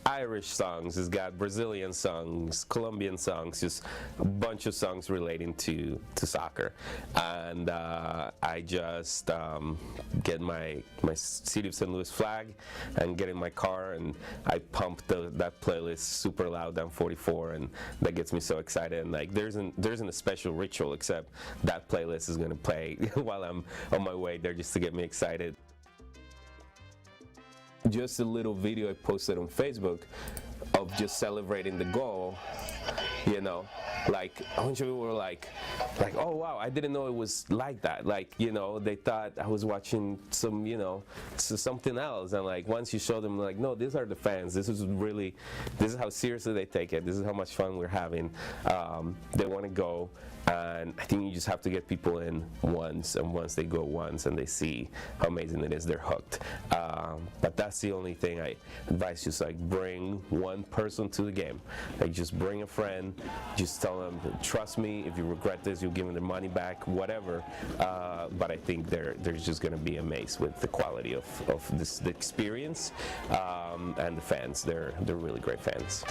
Irish songs, it's got Brazilian songs, Colombian songs, just a bunch of songs relating to soccer. And I just get my City of St. Louis flag and get in my car, and I pump that playlist super loud down 44, and that gets me so excited. And like there isn't a special ritual except that playlist is going to play while I'm on my way there just to get me excited. just a little video I posted on Facebook of just celebrating the goal, you know, like a bunch of people were like, oh wow, I didn't know it was like that. Like, you know, they thought I was watching some, you know, something else. And like once you show them, like, no, these are the fans. This is how seriously they take it. This is how much fun we're having. They want to go. And I think you just have to get people in once, and once they go once and they see how amazing it is, they're hooked. But that's the only thing I advise, just like bring one person to the game. Like just bring a friend, just tell them, trust me, if you regret this, you'll give them their money back, whatever. But I think they're just gonna be amazed with the quality of the experience and the fans. They're really great fans.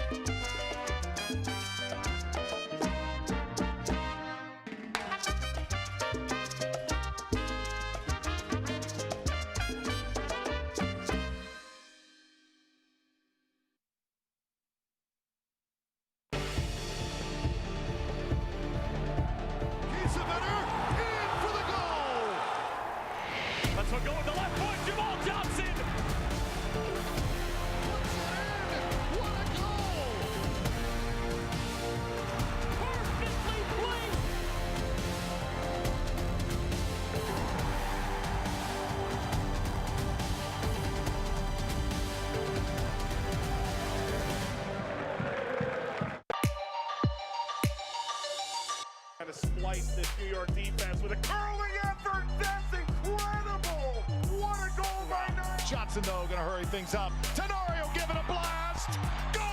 To splice this New York defense with a curling effort. That's incredible. What a goal by Nine. Johnson, though, going to hurry things up. Tenorio giving a blast. Goal!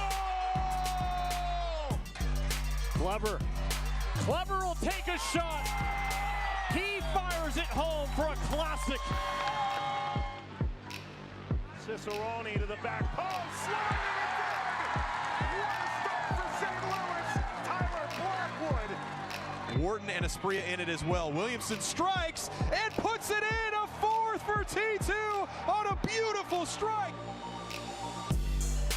Clever will take a shot. He fires it home for a classic. Cicerone to the back post. Sliding it in. What a start for St. Louis. Tyler Blackwood. Wharton and Espria in it as well. Williamson strikes and puts it in, a fourth for T2 on a beautiful strike.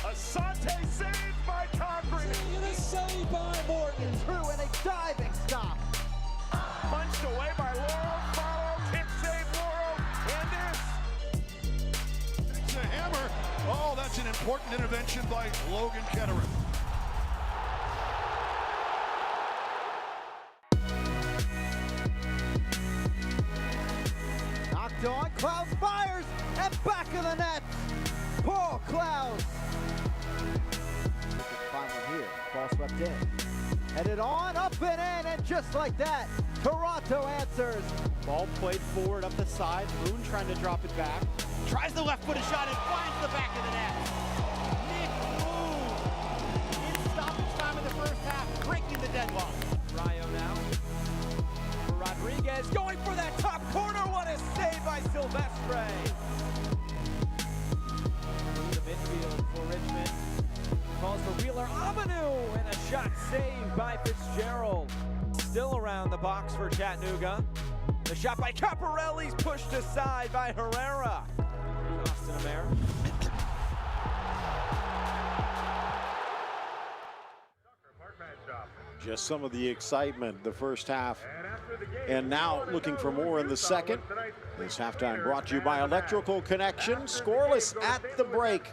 Asante saved by Cochran. And a save by Morton. Through and a diving stop. Punched away by Laurel. Follow. Kick save Laurel. And this. It's a hammer. Oh, that's an important intervention by Logan Ketterer. On, Klaus fires, and back of the net, Paul Klaus. Find one here, ball swept in. Headed on, up and in, and just like that, Toronto answers. Ball played forward up the side, Moon trying to drop it back. Tries the left-footed shot and finds the back of the net. Nick Moon, in stoppage time in the first half, breaking the deadlock. Rayo now. Rodriguez going for that top corner. What a save by Silvestre. The midfield for Richmond. Calls for Wheeler Amanu, and a shot saved by Fitzgerald. Still around the box for Chattanooga. The shot by Caparelli's pushed aside by Herrera. Austin Amer. Just some of the excitement the first half, and now looking for more in the second. This halftime brought to you by Electrical Connection. Scoreless at the break.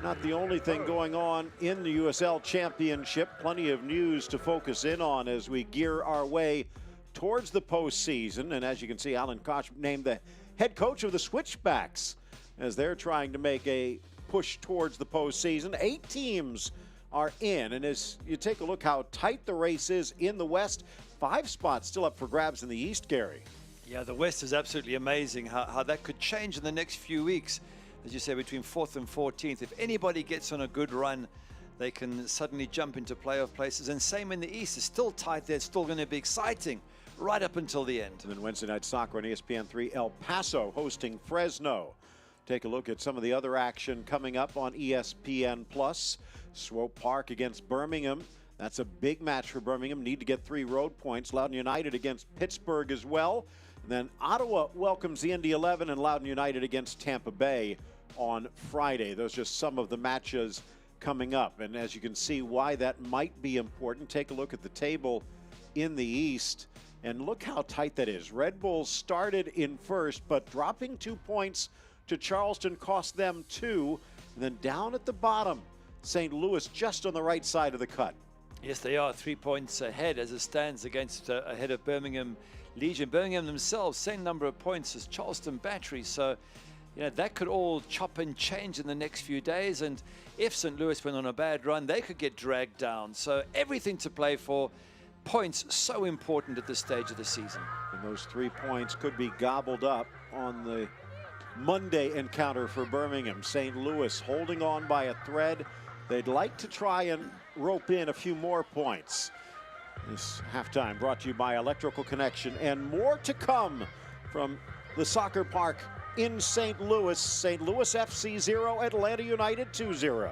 Not the only thing going on in the USL Championship. Plenty of news to focus in on as we gear our way towards the postseason. And as you can see, Alan Koch named the head coach of the Switchbacks as they're trying to make a push towards the postseason. 8 teams are in, and as you take a look how tight the race is in the West, 5 spots still up for grabs in the East, Gary. Yeah, the West is absolutely amazing how that could change in the next few weeks. As you say, between 4th and 14th, if anybody gets on a good run, they can suddenly jump into playoff places. And same in the East, it's still tight there. It's still going to be exciting right up until the end. And then Wednesday Night Soccer on ESPN3, El Paso hosting Fresno. Take a look at some of the other action coming up on ESPN+. Swope Park against Birmingham. That's a big match for Birmingham. Need to get 3 road points. Loudoun United against Pittsburgh as well. And then Ottawa welcomes the Indy 11 and Loudoun United against Tampa Bay on Friday. Those are just some of the matches coming up. And as you can see why that might be important, take a look at the table in the East. And look how tight that is. Red Bulls started in first, but dropping 2 points to Charleston cost them 2. And then down at the bottom, St. Louis just on the right side of the cut. Yes, they are 3 points ahead as it stands against ahead of Birmingham Legion. Birmingham themselves, same number of points as Charleston Battery. So, you know, that could all chop and change in the next few days. And if St. Louis went on a bad run, they could get dragged down. So everything to play for. Points so important at this stage of the season. And those 3 points could be gobbled up on the Monday encounter for Birmingham. St. Louis holding on by a thread. They'd like to try and rope in a few more points. This halftime brought to you by Electrical Connection, and more to come from the soccer park in St. Louis. St. Louis FC 0, Atlanta United 2-0.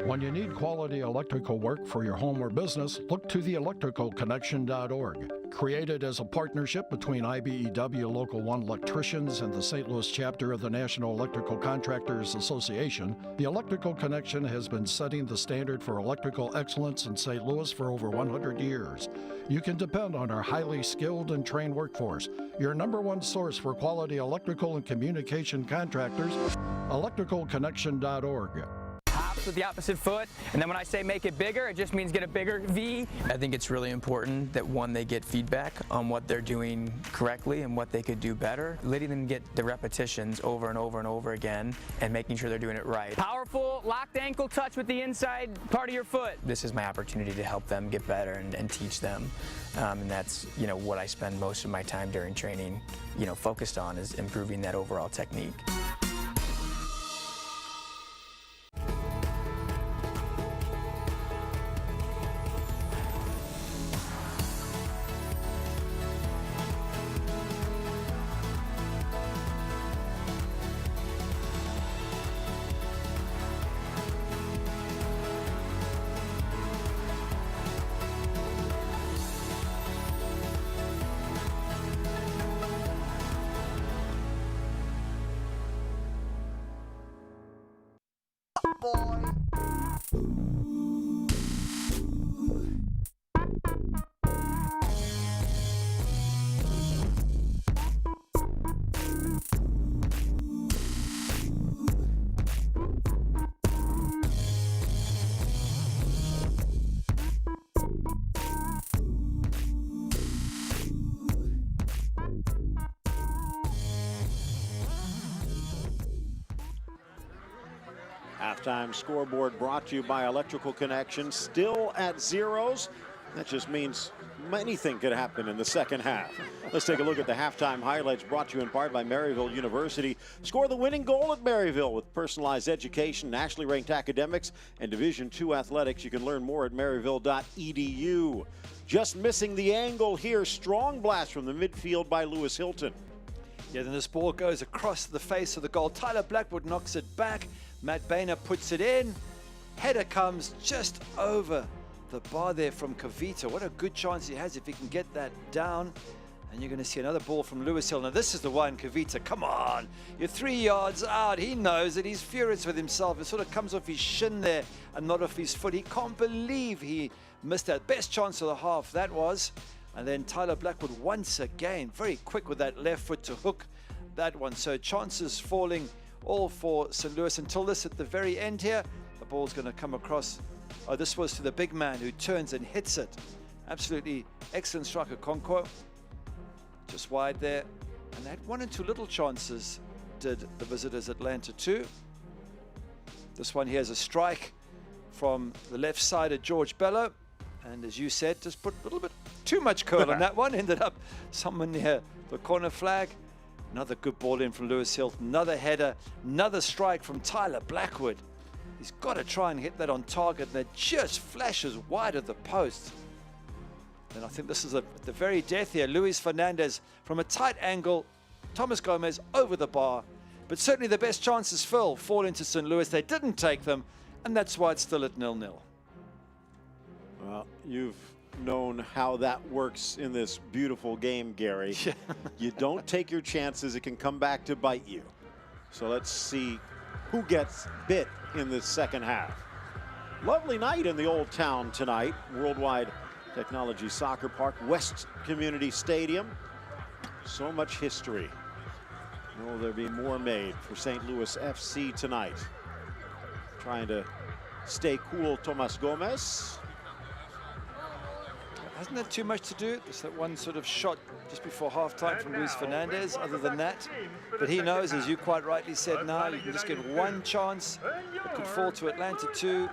When you need quality electrical work for your home or business, look to the electricalconnection.org. Created as a partnership between IBEW Local 1 electricians and the St. Louis chapter of the National Electrical Contractors Association, the Electrical Connection has been setting the standard for electrical excellence in St. Louis for over 100 years. You can depend on our highly skilled and trained workforce, your #1 source for quality electrical and communication contractors, electricalconnection.org. With the opposite foot, and then when I say make it bigger, it just means get a bigger V. I think it's really important that they get feedback on what they're doing correctly and what they could do better, letting them get the repetitions over and over and over again and making sure they're doing it right. Powerful locked ankle touch with the inside part of your foot. This is my opportunity to help them get better and teach them, and that's what I spend most of my time during training focused on, is improving that overall technique. Halftime scoreboard brought to you by Electrical Connection. Still at zeros. That just means anything could happen in the second half. Let's take a look at the halftime highlights brought to you in part by Maryville University. Score the winning goal at Maryville with personalized education, nationally ranked academics, and Division II athletics. You can learn more at maryville.edu. Just missing the angle here. Strong blast from the midfield by Lewis Hilton. Yeah, then this ball goes across the face of the goal. Tyler Blackwood knocks it back. Matt Boehner puts it in. Header comes just over the bar there from Kavita. What a good chance he has if he can get that down. And you're going to see another ball from Lewis Hill. Now this is the one, Kavita, come on. You're 3 yards out. He knows it. He's furious with himself. It sort of comes off his shin there and not off his foot. He can't believe he missed that. Best chance of the half, that was. And then Tyler Blackwood once again, very quick with that left foot to hook that one. So chances falling all for St. Louis until this at the very end here. The ball's going to come across. Oh, this was to the big man who turns and hits it. Absolutely excellent striker, Conco. Just wide there. And they had 1 and 2 little chances, did the visitors Atlanta too. This one here is a strike from the left side of George Bello. And as you said, just put a little bit too much curl on that one. Ended up someone near the corner flag. Another good ball in from Lewis Hill. Another header. Another strike from Tyler Blackwood. He's got to try and hit that on target. And it just flashes wide of the post. And I think this is at the very death here. Luis Fernandez from a tight angle. Thomas Gomez over the bar. But certainly the best chances fall into St. Louis. They didn't take them. And that's why it's still at 0-0. Well, you've known how that works in this beautiful game, Gary. You don't take your chances. It can come back to bite you. So let's see who gets bit in this second half. Lovely night in the Old Town tonight. Worldwide Technology Soccer Park, West Community Stadium. So much history Will there be more made for St. Louis FC tonight? Trying to stay cool, Tomas Gomez. Hasn't had too much to do. There's that one sort of shot just before halftime from Luis Fernandez. Other than that, but he knows, as you quite rightly said, now you can just get one chance. It could fall to Atlanta too,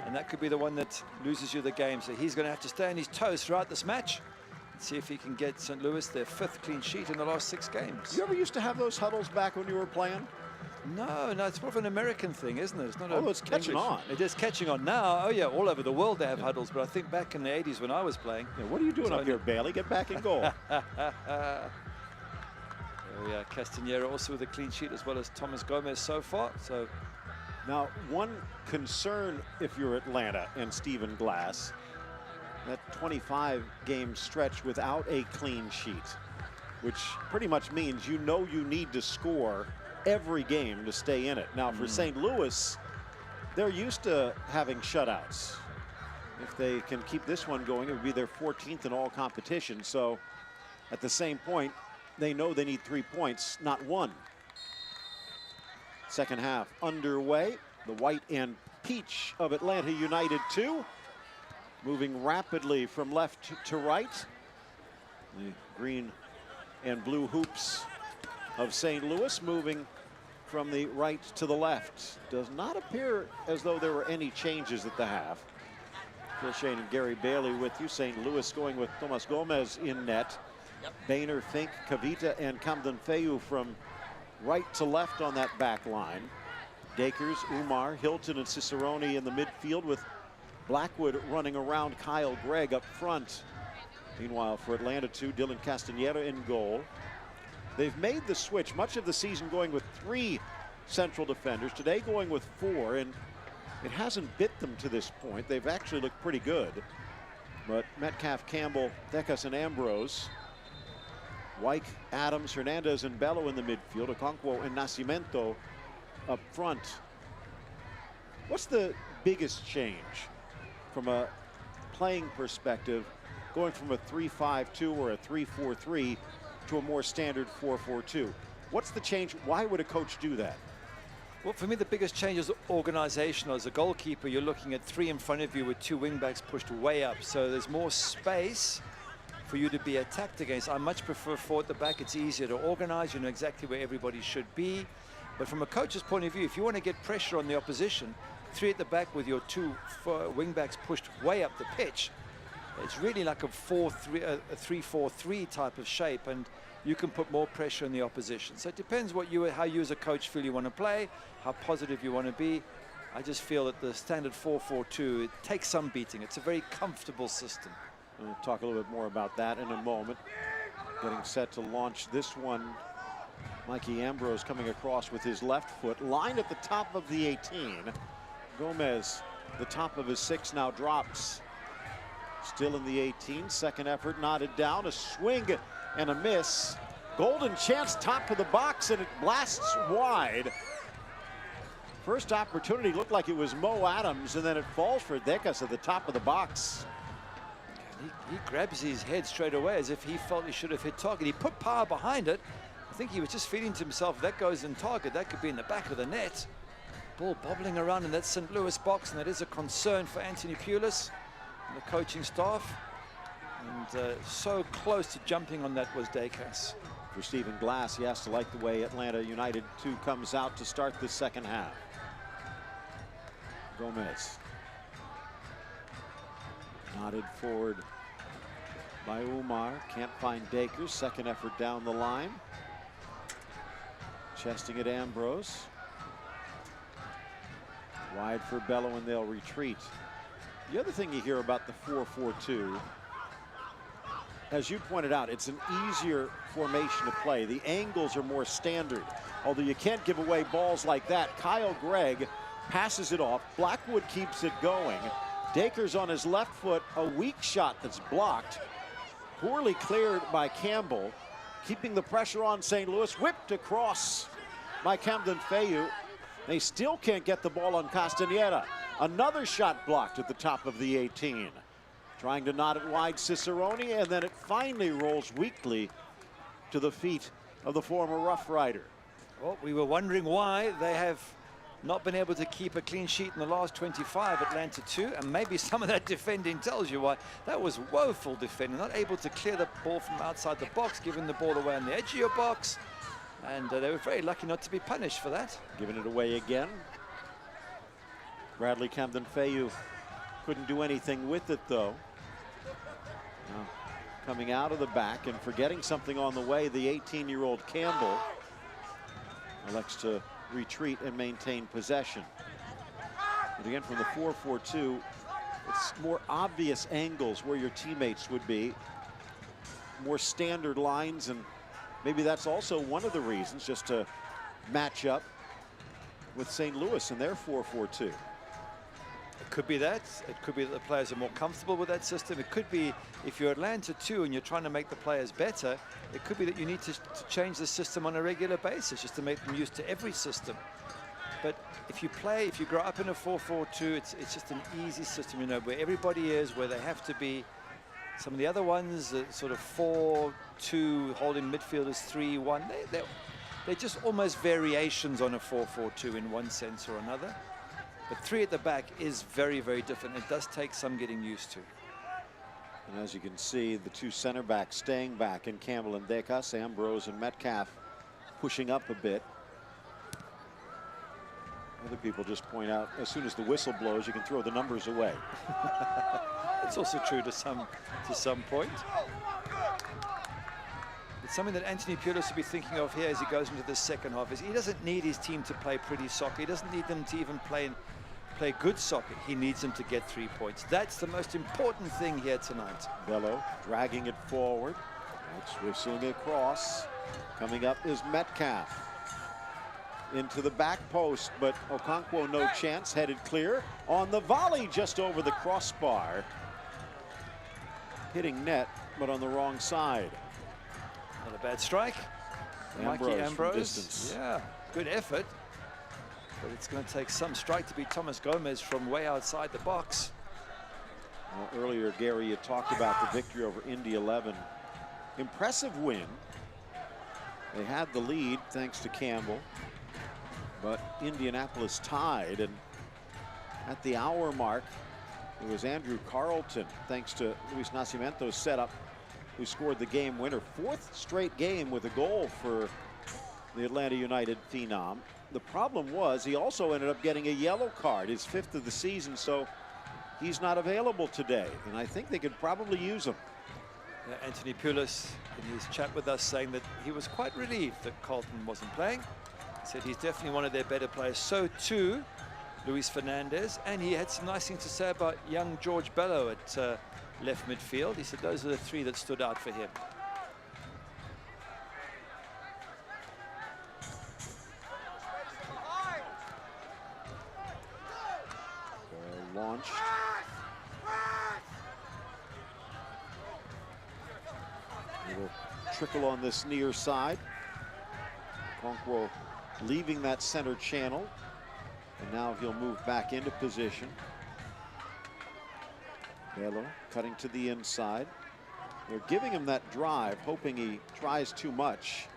and that could be the one that loses you the game. So he's going to have to stay on his toes throughout this match and see if he can get St. Louis their 5th clean sheet in the last 6 games. You ever used to have those huddles back when you were playing? No, it's more of an American thing, isn't it? It's not. Oh, it's catching on. It is catching on now. Oh yeah, all over the world they have huddles. But I think back in the 80s when I was playing. Yeah, what are you doing up here, Bailey? Get back in goal. Oh yeah, Castanera also with a clean sheet, as well as Tomas Gomez so far. So now, one concern if you're Atlanta and Stephen Glass, that 25-game stretch without a clean sheet, which pretty much means you know you need to score every game to stay in it. Now for St. Louis, they're used to having shutouts. If they can keep this one going, it would be their 14th in all competition. So at the same point, they know they need 3 points, not 1. Second half underway. The white and peach of Atlanta United 2, moving rapidly from left to right. The green and blue hoops of St. Louis moving from the right to the left. Does not appear as though there were any changes at the half. Phil Shane and Gary Bailey with you. St. Louis going with Tomas Gomez in net. Boehner, Fink, Kavita, and Camden Feu from right to left on that back line. Dakers, Umar, Hilton, and Cicerone in the midfield, with Blackwood running around Kyle Gregg up front. Meanwhile, for Atlanta 2, Dylan Castaneda in goal. They've made the switch much of the season going with 3 central defenders. Today going with 4, and it hasn't bit them to this point. They've actually looked pretty good. But Metcalf, Campbell, Decas, and Ambrose. Wyke, Adams, Hernandez, and Bello in the midfield. Okonkwo and Nascimento up front. What's the biggest change from a playing perspective, going from a 3-5-2 or a 3-4-3 to a more standard 4-4-2? What's the change? Why would a coach do that? Well, for me, the biggest change is organizational. As a goalkeeper, you're looking at 3 in front of you with 2 wingbacks pushed way up. So there's more space for you to be attacked against. I much prefer 4 at the back. It's easier to organize. You know exactly where everybody should be. But from a coach's point of view, if you want to get pressure on the opposition, 3 at the back with your 2 wingbacks pushed way up the pitch, it's really like a 3-4-3 type of shape, and you can put more pressure on the opposition. So it depends how you as a coach feel you want to play, how positive you want to be. I just feel that the standard 4-4-2, it takes some beating. It's a very comfortable system. We'll talk a little bit more about that in a moment. Getting set to launch this one. Mikey Ambrose coming across with his left foot, lined at the top of the 18. Gomez, the top of his 6, now drops. Still in the 18, second effort knotted down, a swing and a miss. Golden chance, top of the box, and it blasts wide. First opportunity looked like it was Mo Adams, and then it falls for Decas at the top of the box. He grabs his head straight away as if he felt he should have hit target. He put power behind it. I think he was just feeling to himself, if that goes in target, that could be in the back of the net. Ball bobbling around in that St. Louis box, and that is a concern for Anthony Pulis and the coaching staff. And so close to jumping on that was Decas. For Stephen Glass, he has to like the way Atlanta United 2 comes out to start the second half. Gomez. Nodded forward by Umar. Can't find Dakers. Second effort down the line. Chesting at Ambrose. Wide for Bello, and they'll retreat. The other thing you hear about the 4-4-2, as you pointed out, it's an easier formation to play. The angles are more standard, although you can't give away balls like that. Kyle Gregg passes it off. Blackwood keeps it going. Dakers on his left foot, a weak shot that's blocked. Poorly cleared by Campbell. Keeping the pressure on St. Louis, whipped across by Camden Feu. They still can't get the ball on Castaneda. Another shot blocked at the top of the 18. Trying to knot it wide, Cicerone, and then it finally rolls weakly to the feet of the former Rough Rider. Well, we were wondering why they have not been able to keep a clean sheet in the last 25, Atlanta 2, and maybe some of that defending tells you why. That was woeful defending, not able to clear the ball from outside the box, giving the ball away on the edge of your box, and they were very lucky not to be punished for that. Giving it away again. Bradley Camden-Fayu couldn't do anything with it, though. Now, coming out of the back and forgetting something on the way, the 18-year-old Campbell elects to retreat and maintain possession. But again, from the 4-4-2, it's more obvious angles where your teammates would be, more standard lines, and maybe that's also one of the reasons, just to match up with St. Louis and their 4-4-2. It could be that. It could be that the players are more comfortable with that system. It could be if you're Atlanta 2 and you're trying to make the players better, it could be that you need to change the system on a regular basis just to make them used to every system. But if you grow up in a 4-4-2, it's just an easy system, you know, where everybody is, where they have to be. Some of the other ones, sort of 4-2, holding midfielders 3-1, they're just almost variations on a 4-4-2 in one sense or another. But 3 at the back is very, very different. It does take some getting used to. And as you can see, the 2 center backs staying back in Campbell and Decas, Ambrose and Metcalf pushing up a bit. Other people just point out, as soon as the whistle blows, you can throw the numbers away. It's also true to some point. It's something that Anthony Pulis will be thinking of here as he goes into the second half. Is he doesn't need his team to play pretty soccer. He doesn't need them to even play good soccer. He needs them to get 3 points. That's the most important thing here tonight. Bello dragging it forward. That's whistling across. Coming up is Metcalf. Into the back post, but Okonkwo no chance, headed clear. On the volley, just over the crossbar. Hitting net, but on the wrong side. Not a bad strike. Mikey Ambrose. From distance. Yeah, good effort. But it's going to take some strike to beat Thomas Gomez from way outside the box. Well, earlier, Gary, you talked about the victory over Indy 11. Impressive win. They had the lead thanks to Campbell, but Indianapolis tied, and at the hour mark, it was Andrew Carlton, thanks to Luis Nascimento's setup, who scored the game winner. 4th straight game with a goal for the Atlanta United phenom. The problem was he also ended up getting a yellow card, his 5th of the season, so he's not available today, and I think they could probably use him. Anthony Pulis, in his chat with us, saying that he was quite relieved that Carlton wasn't playing. He said he's definitely one of their better players. So too, Luis Fernandez, and he had some nice things to say about young George Bello at left midfield. He said those are the 3 that stood out for him. Launched. A little trickle on this near side. Okonkwo leaving that center channel, and now he'll move back into position. Bello cutting to the inside. They're giving him that drive, hoping he tries too much,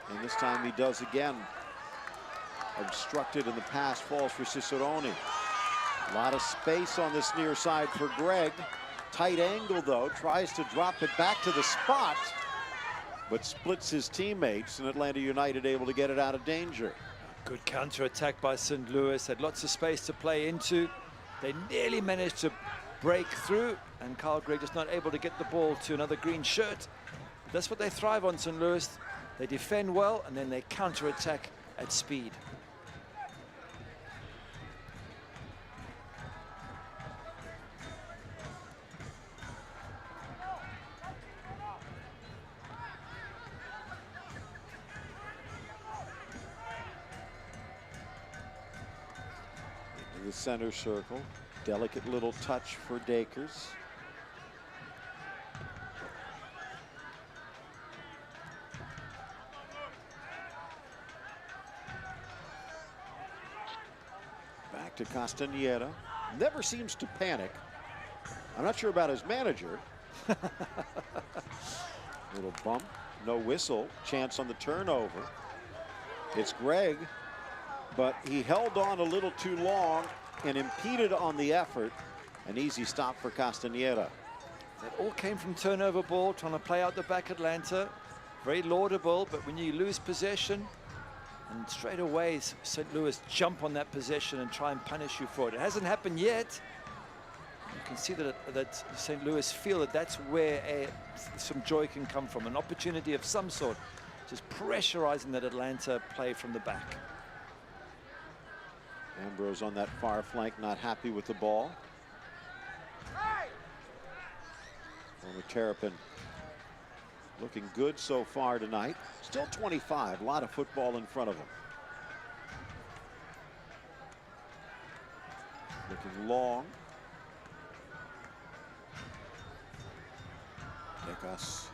and this time he does again. Obstructed, and the pass falls for Cicerone. A lot of space on this near side for Greg. Tight angle, though, tries to drop it back to the spot, but splits his teammates, and Atlanta United able to get it out of danger. Good counter-attack by St. Louis. Had lots of space to play into. They nearly managed to break through, and Carl Gregg just not able to get the ball to another green shirt. That's what they thrive on, St. Louis. They defend well, and then they counter-attack at speed. The center circle, delicate little touch for Dakers. Back to Castañeda. Never seems to panic. I'm not sure about his manager. Little bump, No whistle. Chance on the turnover. It's Greg, but he held on a little too long and impeded on the effort. An easy stop for Castañeda. That all came from turnover ball, trying to play out the back Atlanta. Very laudable, but when you lose possession, and straight away St. Louis jump on that possession and try and punish you for it. It hasn't happened yet. You can see that St. Louis feel that that's where some joy can come from, an opportunity of some sort, just pressurizing that Atlanta play from the back. Ambrose on that far flank, not happy with the ball. Former Terrapin looking good so far tonight. Still 25, a lot of football in front of him. Looking long. Degas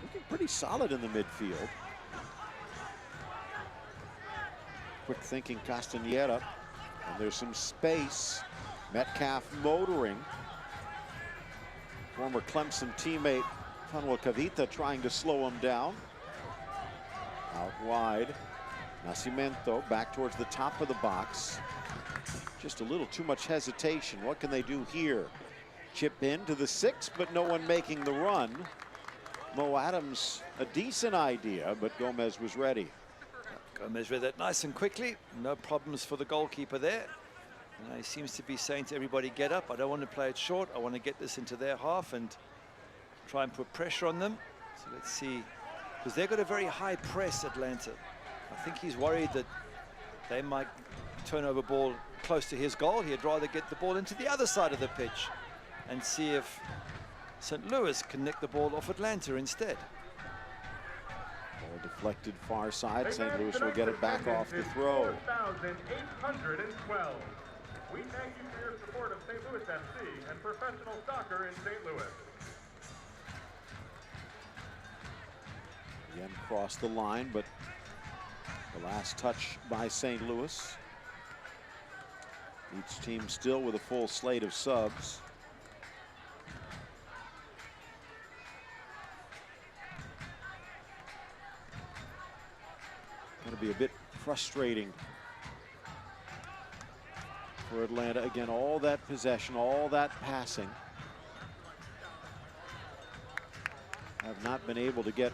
looking pretty solid in the midfield. Quick thinking Castañeda, and there's some space. Metcalf motoring. Former Clemson teammate Manuel Cavita trying to slow him down. Out wide. Nascimento back towards the top of the box. Just a little too much hesitation. What can they do here? Chip in to the 6, but no one making the run. Mo Adams, a decent idea, but Gomez was ready. Gomez read that nice and quickly. No problems for the goalkeeper there. And he seems to be saying to everybody, get up. I don't want to play it short. I want to get this into their half and try and put pressure on them. So let's see. Because they've got a very high press, Atlanta. I think he's worried that they might turn over ball close to his goal. He'd rather get the ball into the other side of the pitch and see if St. Louis can nick the ball off Atlanta instead. Ball deflected far side. St. Louis will get it back off the throw. 4,812. We thank you for your support of St. Louis FC and professional soccer in St. Louis. Again, crossed the line, but the last touch by St. Louis. Each team still with a full slate of subs. Going to be a bit frustrating for Atlanta. Again, all that possession, all that passing. Have not been able to get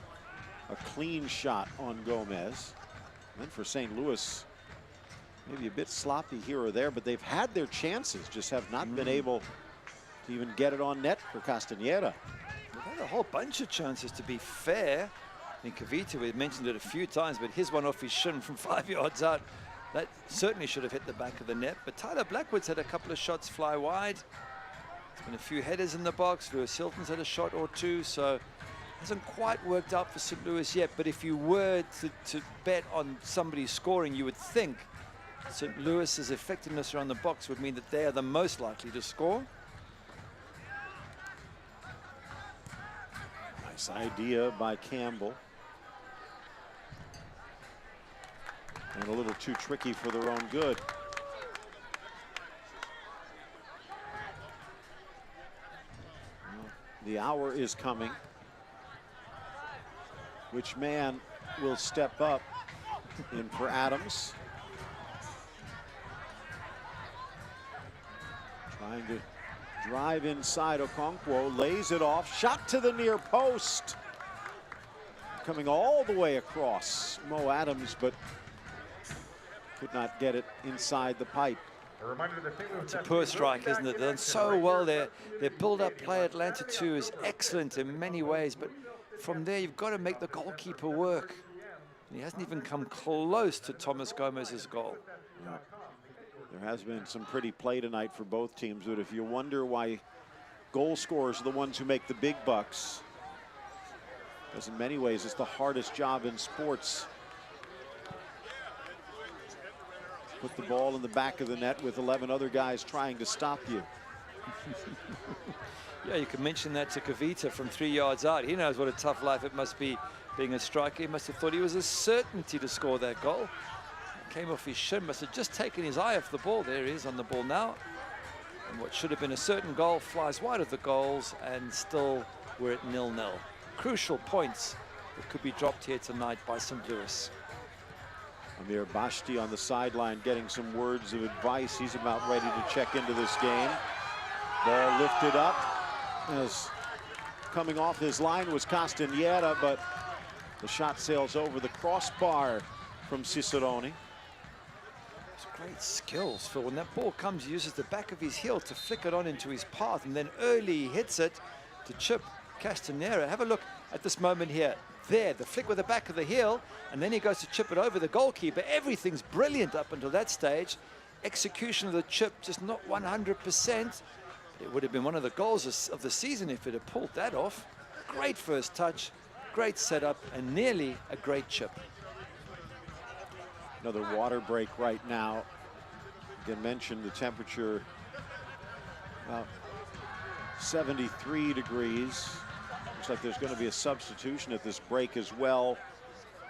a clean shot on Gomez. And then for St. Louis, maybe a bit sloppy here or there, but they've had their chances, just have not been able to even get it on net for Castañeda. They've had a whole bunch of chances, to be fair. I mean, Cavita, we've mentioned it a few times, but his one off his shin from 5 yards out, that certainly should have hit the back of the net. But Tyler Blackwood's had a couple of shots fly wide. There's been a few headers in the box. Lewis Hilton's had a shot or two, so it hasn't quite worked out for St. Louis yet. But if you were to bet on somebody scoring, you would think St. Louis's effectiveness around the box would mean that they are the most likely to score. Nice idea by Campbell. And a little too tricky for their own good. Well, the hour is coming. Which man will step up? In for Adams. Trying to drive inside. Okonkwo lays it off. Shot to the near post. Coming all the way across. Mo Adams, but could not get it inside the pipe. It's a poor strike, isn't it? They've done so well there. Their build-up play, Atlanta 2, is excellent in many ways, but from there you've got to make the goalkeeper work. And he hasn't even come close to Thomas Gomez's goal. Yeah. There has been some pretty play tonight for both teams, but if you wonder why goal scorers are the ones who make the big bucks, because in many ways it's the hardest job in sports. Put the ball in the back of the net with 11 other guys trying to stop you. Yeah, you can mention that to Cavita from 3 yards out. He knows what a tough life it must be being a striker. He must have thought he was a certainty to score that goal. Came off his shin, must have just taken his eye off the ball. There he is on the ball now. And what should have been a certain goal flies wide of the goals, and still we're at 0-0. Crucial points that could be dropped here tonight by St. Louis. Amir Bashti on the sideline getting some words of advice. He's about ready to check into this game. Ball lifted up. As coming off his line was Castaneda, but the shot sails over the crossbar from Cicerone. Great skills, Phil. When that ball comes, he uses the back of his heel to flick it on into his path, and then early hits it to chip Castanera. Have a look at this moment here. There, the flick with the back of the heel, and then he goes to chip it over the goalkeeper. Everything's brilliant up until that stage. Execution of the chip, just not 100%. It would have been one of the goals of the season if it had pulled that off. Great first touch, great setup, and nearly a great chip. Another water break right now. Again, mentioned the temperature about 73 degrees. Looks like there's going to be a substitution at this break as well.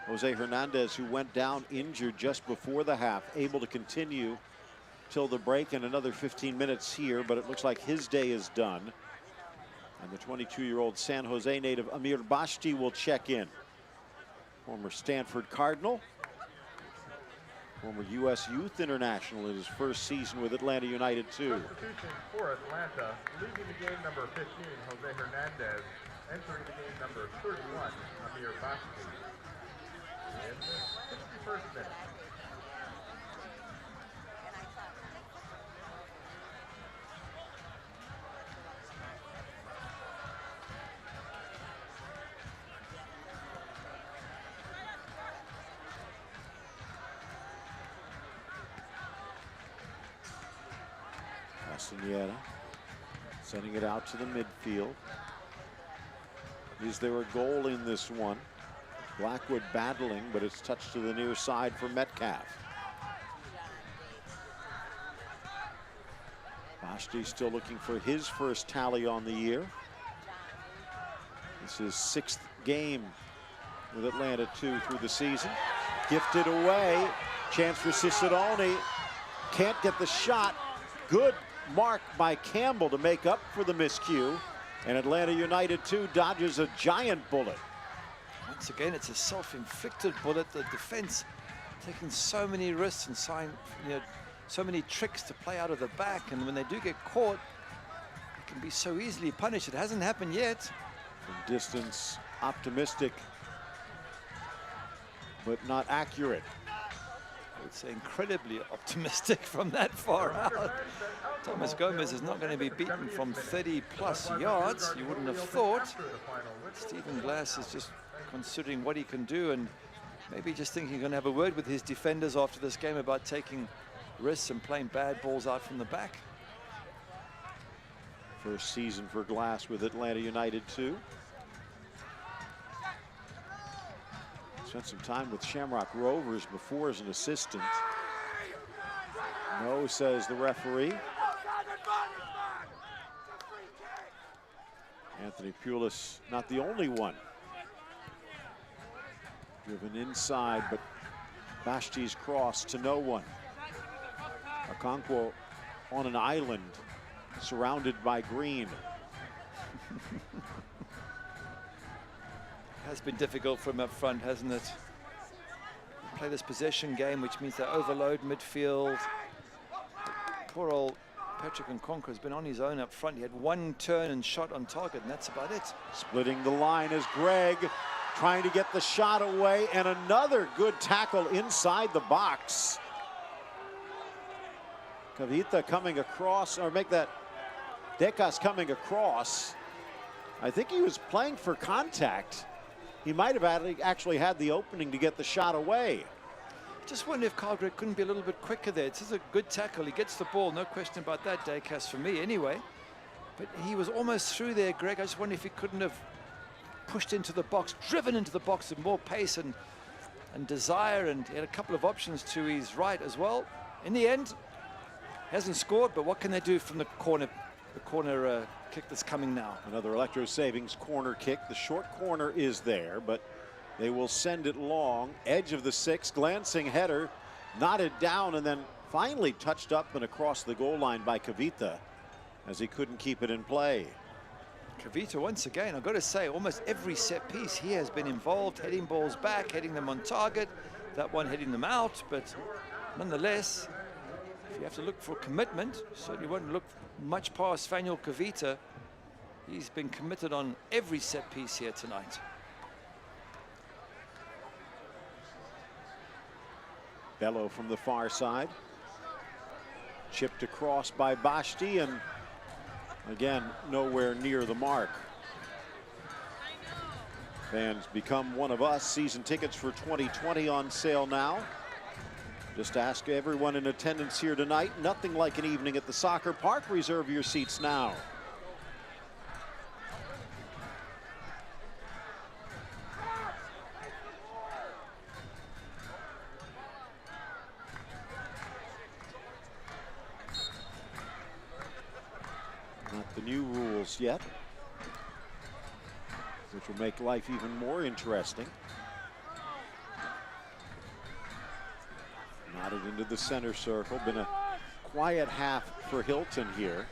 Jose Hernandez, who went down injured just before the half, able to continue till the break and another 15 minutes here, but it looks like his day is done. And the 22-year-old San Jose native Amir Bashti will check in. Former Stanford Cardinal. Former U.S. Youth International in his first season with Atlanta United 2. Substitution for Atlanta, leaving the game number 15, Jose Hernandez, entering the game number 31, Amir Bashti, in the 61st minute. Castaneda sending it out to the midfield. Is there a goal in this one? Blackwood battling, but it's touched to the near side for Metcalf. Bashti still looking for his first tally on the year. This is 6th game with Atlanta 2 through the season. Gifted away, chance for Cicerone. Can't get the shot. Good mark by Campbell to make up for the miscue. And Atlanta United 2 dodges a giant bullet. Once again, it's a self-inflicted bullet. The defense taking so many risks and so many tricks to play out of the back. And when they do get caught, it can be so easily punished. It hasn't happened yet. From distance, optimistic, but not accurate. I would say incredibly optimistic from that far out. Thomas Gomez is not going to be beaten from 30-plus yards. You wouldn't have thought. Stephen Glass is just considering what he can do and maybe just thinking he's going to have a word with his defenders after this game about taking risks and playing bad balls out from the back. First season for Glass with Atlanta United 2. Spent some time with Shamrock Rovers before as an assistant. No, says the referee. Anthony Pulis, not the only one. Driven inside, but Bashti's cross to no one. Okonkwo on an island, surrounded by green. Has been difficult for him up front, hasn't it? Play this possession game, which means they overload midfield. Poor old Patrick Nkonkwo has been on his own up front. He had one turn and shot on target, and that's about it. Splitting the line is Greg, trying to get the shot away, and another good tackle inside the box. Kavita coming across, or make that, Decas coming across. I think he was playing for contact. He might have actually had the opening to get the shot away. Just wonder if Carl Gregg couldn't be a little bit quicker there. This is a good tackle. He gets the ball, no question about that, Decas, for me anyway. But he was almost through there, Greg. I just wonder if he couldn't have pushed into the box, driven into the box with more pace and desire, and he had a couple of options to his right as well. In the end, hasn't scored, but what can they do from the corner kick that's coming now? Another Electro Savings corner kick. The short corner is there, but they will send it long. Edge of the 6, glancing header, knotted down, and then finally touched up and across the goal line by Kavita as he couldn't keep it in play. Kavita, once again, I've got to say, almost every set piece he has been involved, heading balls back, heading them on target, that one heading them out, but nonetheless, if you have to look for commitment, certainly won't look much past Fanuel Kavita. He's been committed on every set piece here tonight. Bello from the far side. Chipped across by Bashti, and again, nowhere near the mark. Fans become one of us. Season tickets for 2020 on sale now. Just ask everyone in attendance here tonight. Nothing like an evening at the soccer park. Reserve your seats now. Not the new rules yet, which will make life even more interesting. Nodded into the center circle. Been a quiet half for Hilton here,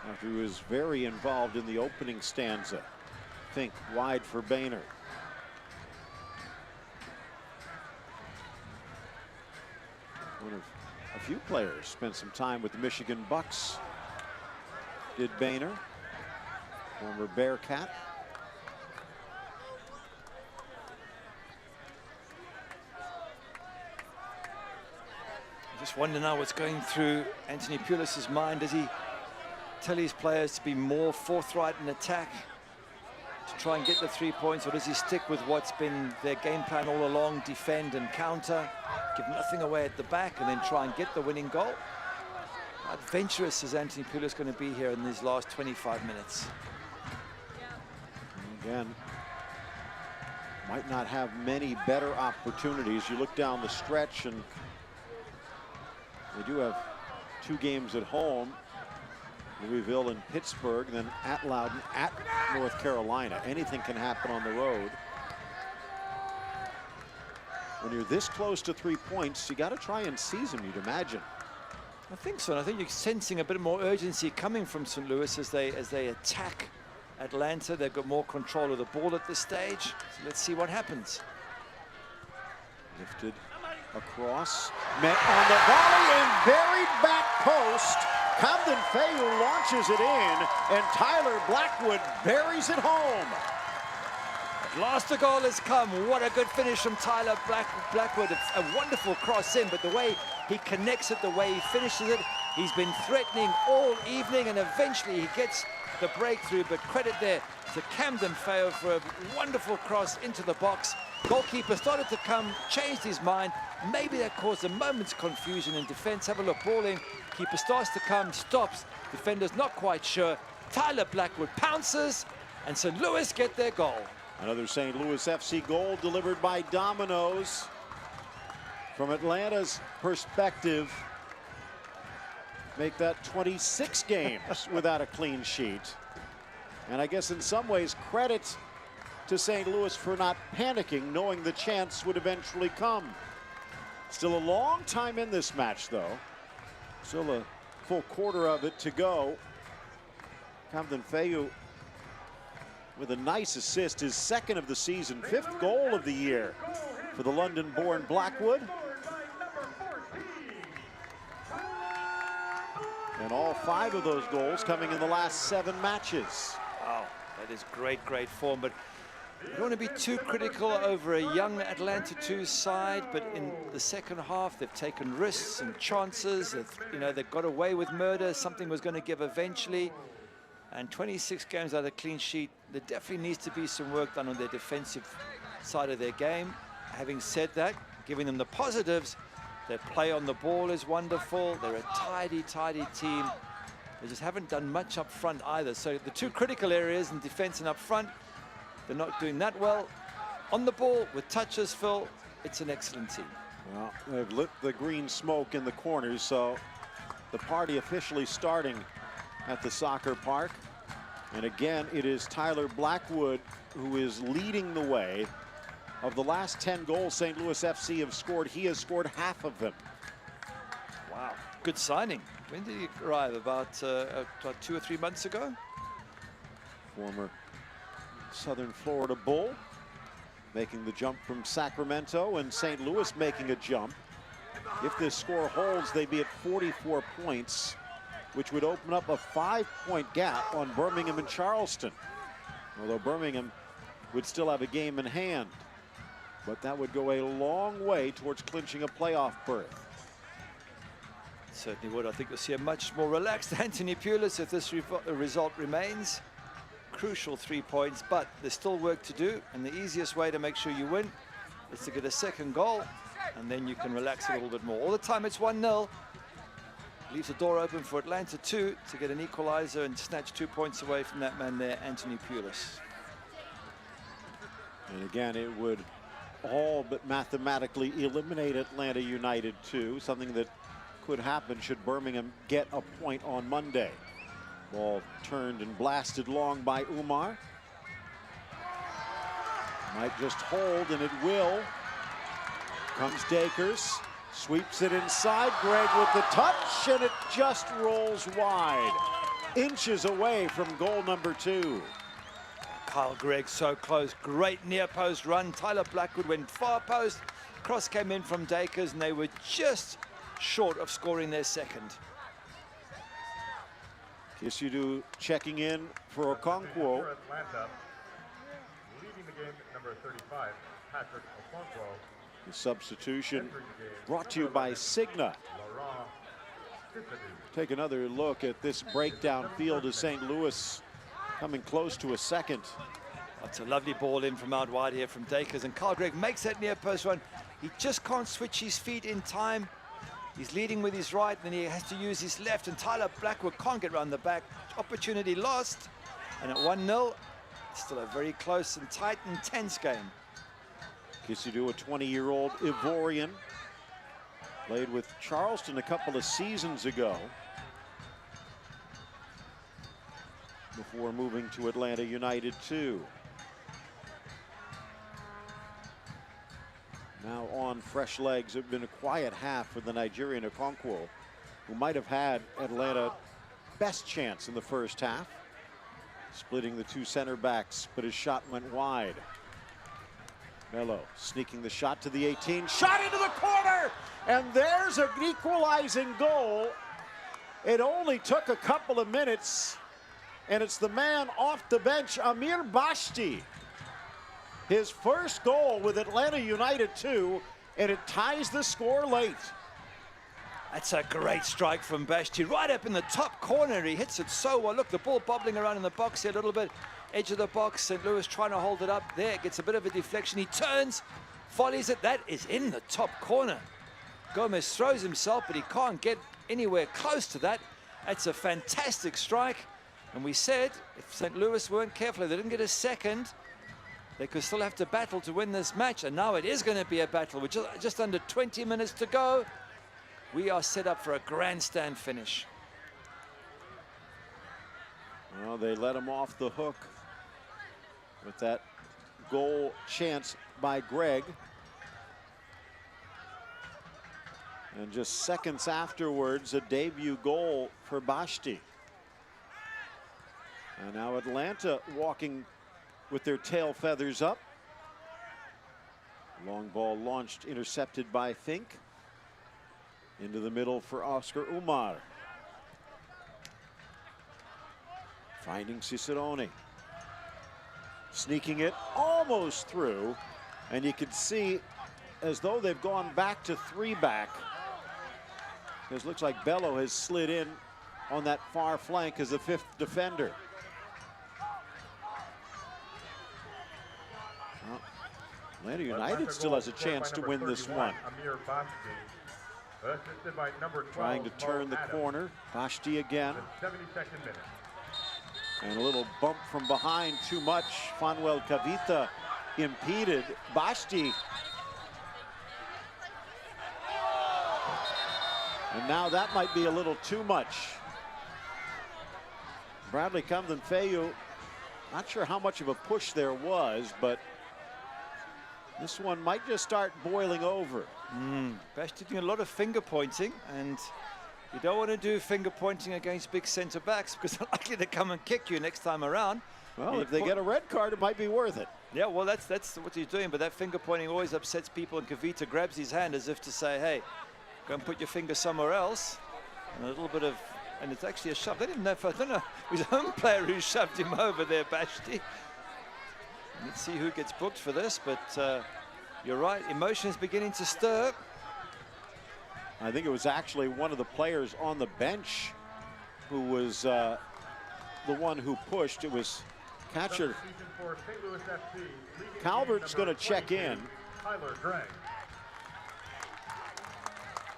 after he was very involved in the opening stanza. Fink wide for Boehner. One of a few players spent some time with the Michigan Bucks. Did Boehner, former Bearcat. I just wonder now what's going through Anthony Pulis's mind. Does he tell his players to be more forthright in attack to try and get the 3 points, or does he stick with what's been their game plan all along, defend and counter, give nothing away at the back, and then try and get the winning goal? How adventurous is Anthony Pulis going to be here in these last 25 minutes? Again, might not have many better opportunities. You look down the stretch, and they do have 2 games at home, Louisville and Pittsburgh, and then at Loudoun, at North Carolina. Anything can happen on the road. When you're this close to 3 points, you got to try and seize them, you'd imagine. I think so, and I think you're sensing a bit more urgency coming from St. Louis as they attack Atlanta. They've got more control of the ball at this stage. So let's see what happens. Lifted across, met on the volley and buried back post. Camden Fayu launches it in, and Tyler Blackwood buries it home. At last the goal has come. What a good finish from Tyler Blackwood. A wonderful cross in, but the way he connects it, the way he finishes it, he's been threatening all evening, and eventually he gets the breakthrough. But credit there to Camden Fayu for a wonderful cross into the box. Goalkeeper started to come, changed his mind. Maybe that caused a moment's confusion in defense. Have a look, ball in. Keeper starts to come, stops. Defender's not quite sure. Tyler Blackwood pounces, and St. Louis get their goal. Another St. Louis FC goal delivered by Domino's. From Atlanta's perspective, make that 26 games without a clean sheet. And I guess in some ways, credit to St. Louis for not panicking, knowing the chance would eventually come. Still a long time in this match, though. Still a full quarter of it to go. Camden Fayu with a nice assist, his 2nd of the season, 5th goal of the year for the London-born Blackwood. And all 5 of those goals coming in the last 7 matches. Wow, that is great, great form. But you don't want to be too critical over a young Atlanta 2 side, but in the second half, they've taken risks and chances. They've got away with murder. Something was going to give eventually. And 26 games out of clean sheet, there definitely needs to be some work done on their defensive side of their game. Having said that, giving them the positives, their play on the ball is wonderful. They're a tidy, tidy team. They just haven't done much up front either. So the 2 critical areas in defense and up front, they're not doing that well. On the ball, with touches, Phil, it's an excellent team. Well, they've lit the green smoke in the corners, so the party officially starting at the soccer park. And again, it is Tyler Blackwood who is leading the way. Of the last 10 goals St. Louis FC have scored, he has scored half of them. Wow, good signing. When did he arrive? About 2 or 3 months ago? former Southern Florida Bull, making the jump from Sacramento, and St. Louis making a jump. If this score holds, they'd be at 44 points, which would open up a 5-point gap on Birmingham and Charleston. Although Birmingham would still have a game in hand, but that would go a long way towards clinching a playoff berth. Certainly would. I think we'll see a much more relaxed Anthony Pulis if this result remains. Crucial 3 points, but there's still work to do, and the easiest way to make sure you win is to get a second goal, and then you can relax a little bit more. All the time it's 1-0. Leaves the door open for Atlanta 2 to get an equalizer and snatch 2 points away from that man there, Anthony Pulis. And again, it would all but mathematically eliminate Atlanta United 2, something that could happen should Birmingham get a point on Monday. Ball turned and blasted long by Umar. Might just hold, and it will. Comes Dakers, sweeps it inside. Gregg with the touch, and it just rolls wide. Inches away from goal number 2. Kyle Gregg so close. Great near post run. Tyler Blackwood went far post. Cross came in from Dakers, and they were just short of scoring their second. Kisudu checking in for Okonkwo. Atlanta, leading the game, number 35, Patrick Okonkwo. The substitution brought to you by Cigna. Take another look at this breakdown field as St. Louis coming close to a second. That's a lovely ball in from out wide here from Dakers, and Kyle Gregg makes that near post run. He just can't switch his feet in time. He's leading with his right, and then he has to use his left, and Tyler Blackwood can't get around the back. Opportunity lost, and at 1-0, still a very close and tight and tense game. Kisudu, a 20-year-old Ivorian, played with Charleston a couple of seasons ago before moving to Atlanta United 2. Now on fresh legs. It's been a quiet half for the Nigerian Okonkwo, who might have had Atlanta best chance in the first half, splitting the two center backs, but his shot went wide. Melo sneaking the shot to the 18, shot into the corner, and there's an equalizing goal. It only took a couple of minutes, and it's the man off the bench, Amir Bashti. His first goal with Atlanta United 2, and it ties the score late. That's a great strike from Bashti, right up in the top corner. He hits it so well. Look, the ball bobbling around in the box here a little bit. Edge of the box, St. Louis trying to hold it up. There, gets a bit of a deflection. He turns, volleys it. That is in the top corner. Gomez throws himself, but he can't get anywhere close to that. That's a fantastic strike. And we said, if St. Louis weren't careful, if they didn't get a second, they could still have to battle to win this match. And now it is going to be a battle with just under 20 minutes to go. We are set up for a grandstand finish. Well, they let him off the hook with that goal chance by Gregg. And just seconds afterwards, a debut goal for Bashti. And now Atlanta walking with their tail feathers up. Long ball launched, intercepted by Fink. Into the middle for Oscar Umar. Finding Cicerone. Sneaking it almost through. And you can see as though they've gone back to 3-back. It looks like Bello has slid in on that far flank as the 5th defender. Well, Atlanta United still has a chance to win this one. Amir Bashti, assisted by number 12, Trying to turn the corner. Bashti again. 72nd minute. And a little bump from behind, too much. Fanuel Cavita impeded Bashti. And now that might be a little too much. Bradley Camden-Feyu, not sure how much of a push there was, but this one might just start boiling over. Bashti doing a lot of finger pointing, and you don't want to do finger pointing against big centre backs because they're likely to come and kick you next time around. Well, if they get a red card, it might be worth it. Yeah, well, that's what he's doing, but that finger pointing always upsets people, and Kavita grabs his hand as if to say, hey, go and put your finger somewhere else. And a little bit of, and it's actually a shove. They didn't know, I don't know, it was a home player who shoved him over there, Bashti. Let's see who gets booked for this, but you're right, emotion is beginning to stir. I think it was actually one of the players on the bench who was the one who pushed. It was catcher Calvert's going to check in. Tyler Gregg.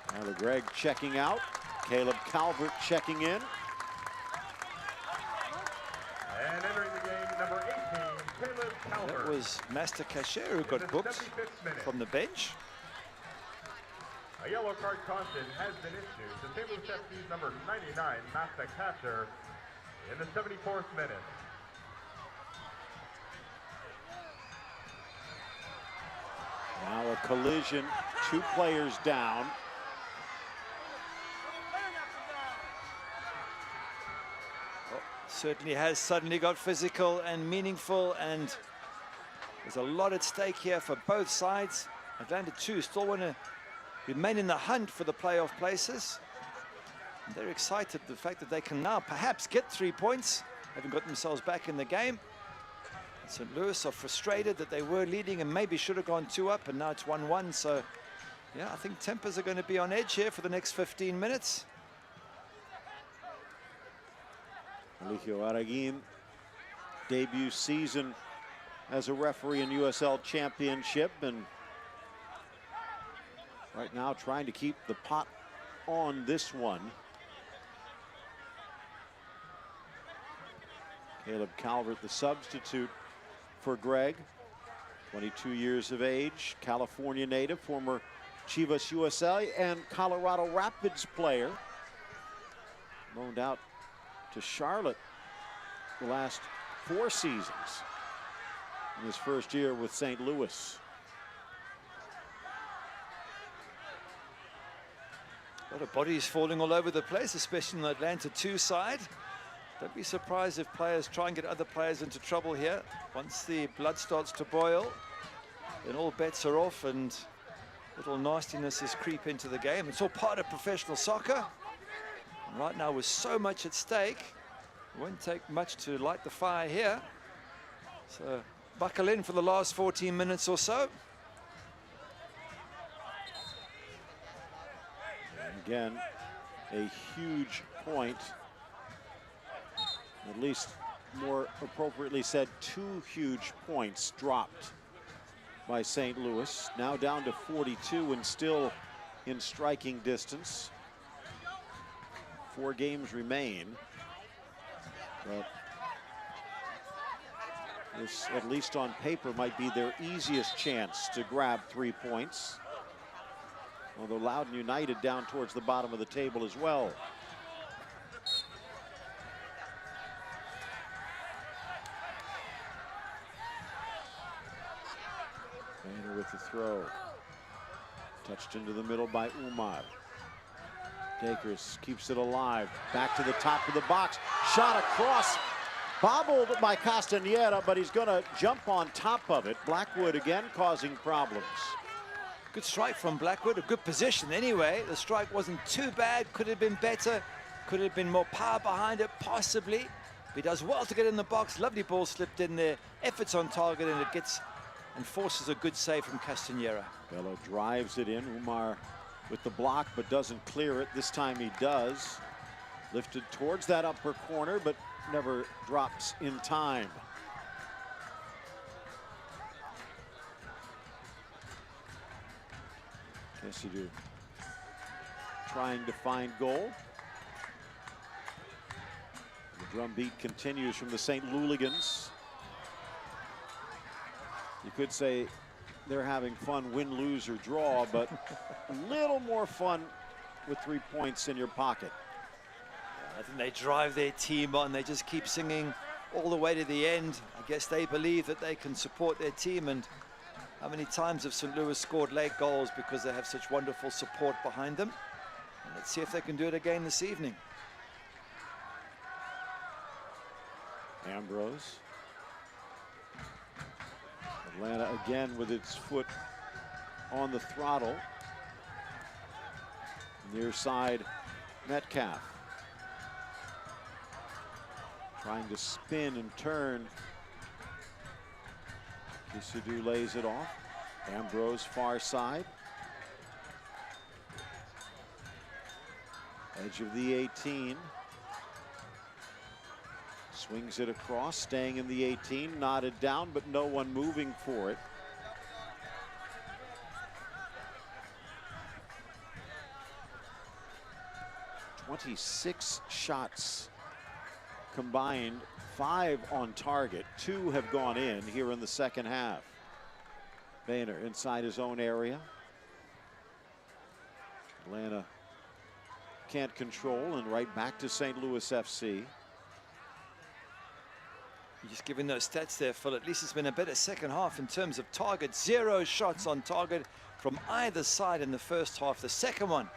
Tyler Gregg checking out. Caleb Calvert checking in. And entering the game, number 18, Caleb Calvert. That was Master Kasher who got booked from the bench. A yellow card caution has been issued to St. Louis FC's number 99, Master Kasher, in the 74th minute. Now a collision, 2 players down. Certainly has suddenly got physical and meaningful, and there's a lot at stake here for both sides. Atlanta 2 still want to remain in the hunt for the playoff places. And they're excited the fact that they can now perhaps get 3 points, having got themselves back in the game. St. Louis are frustrated that they were leading and maybe should have gone 2 up, and now it's 1-1. So, yeah, I think tempers are going to be on edge here for the next 15 minutes. Eligio Araguin, debut season as a referee in USL Championship, and right now trying to keep the pot on this one. Caleb Calvert, the substitute for Gregg, 22 years of age, California native, former Chivas USA and Colorado Rapids player. Loaned out to Charlotte the last 4 seasons in his first year with St. Louis. A lot of bodies falling all over the place, especially in the Atlanta 2 side. Don't be surprised if players try and get other players into trouble here. Once the blood starts to boil, then all bets are off and little nastinesses creep into the game. It's all part of professional soccer. And right now, with so much at stake, it won't take much to light the fire here. So buckle in for the last 14 minutes or so. And again, a huge point. At least, more appropriately said, 2 huge points dropped by St. Louis. Now down to 42 and still in striking distance. 4 games remain. But this, at least on paper, might be their easiest chance to grab 3 points. Although Loudoun United down towards the bottom of the table as well. Banner with the throw. Touched into the middle by Umar. Dakers keeps it alive. Back to the top of the box. Shot across. Bobbled by Castaneda, but he's going to jump on top of it. Blackwood again causing problems. Good strike from Blackwood, a good position anyway. The strike wasn't too bad, could have been better. Could have been more power behind it, possibly. But he does well to get in the box. Lovely ball slipped in there. Efforts on target, and it gets and forces a good save from Castanera. Bello drives it in. Umar with the block, but doesn't clear it. This time he does. Lifted towards that upper corner, but never drops in time. Cassidy trying to find goal. The drumbeat continues from the St. Louligans. You could say they're having fun, win, lose, or draw, but a little more fun with 3 points in your pocket. I think they drive their team on. They just keep singing all the way to the end. I guess they believe that they can support their team. And how many times have St. Louis scored late goals because they have such wonderful support behind them? And let's see if they can do it again this evening. Ambrose Atlanta again with its foot on the throttle. Near side, Metcalf. Trying to spin and turn. Kissidou lays it off. Ambrose far side. Edge of the 18. Swings it across, staying in the 18, knotted down, but no one moving for it. "26 shots combined, 5 on target. 2 have gone in here in the second half. Boehner inside his own area. Atlanta can't control, and right back to St. Louis FC. Just giving those stats there, Phil. At least it's been a better second half in terms of target. 0 shots on target from either side in the first half. The second one,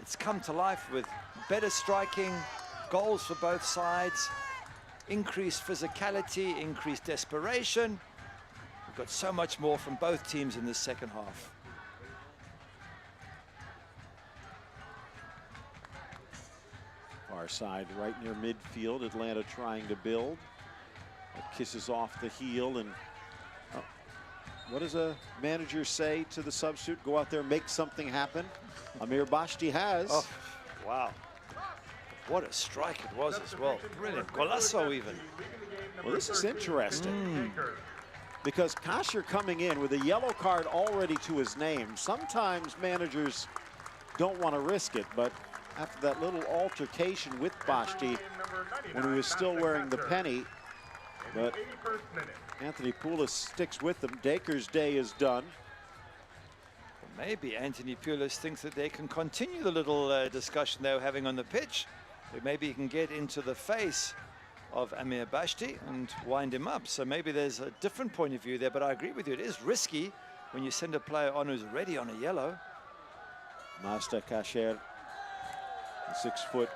it's come to life with better striking, goals for both sides, increased physicality, increased desperation. We've got so much more from both teams in this second half. Far side, right near midfield. Atlanta trying to build. It kisses off the heel, and what does a manager say to the substitute? Go out there, make something happen. Amir Bashti has. Oh, wow. What a strike it was as well. Brilliant. Golasso even. Well, this is interesting. Because Kasher coming in with a yellow card already to his name. Sometimes managers don't want to risk it, but after that little altercation with Bashti when he was still wearing the penny, but Anthony Poulos sticks with them. Daker's day is done. Maybe Anthony Poulos thinks that they can continue the little discussion they were having on the pitch. Maybe he can get into the face of Amir Bashti and wind him up. So maybe there's a different point of view there, but I agree with you. It is risky when you send a player on who's already on a yellow. Mazda Kasher, 6 foot,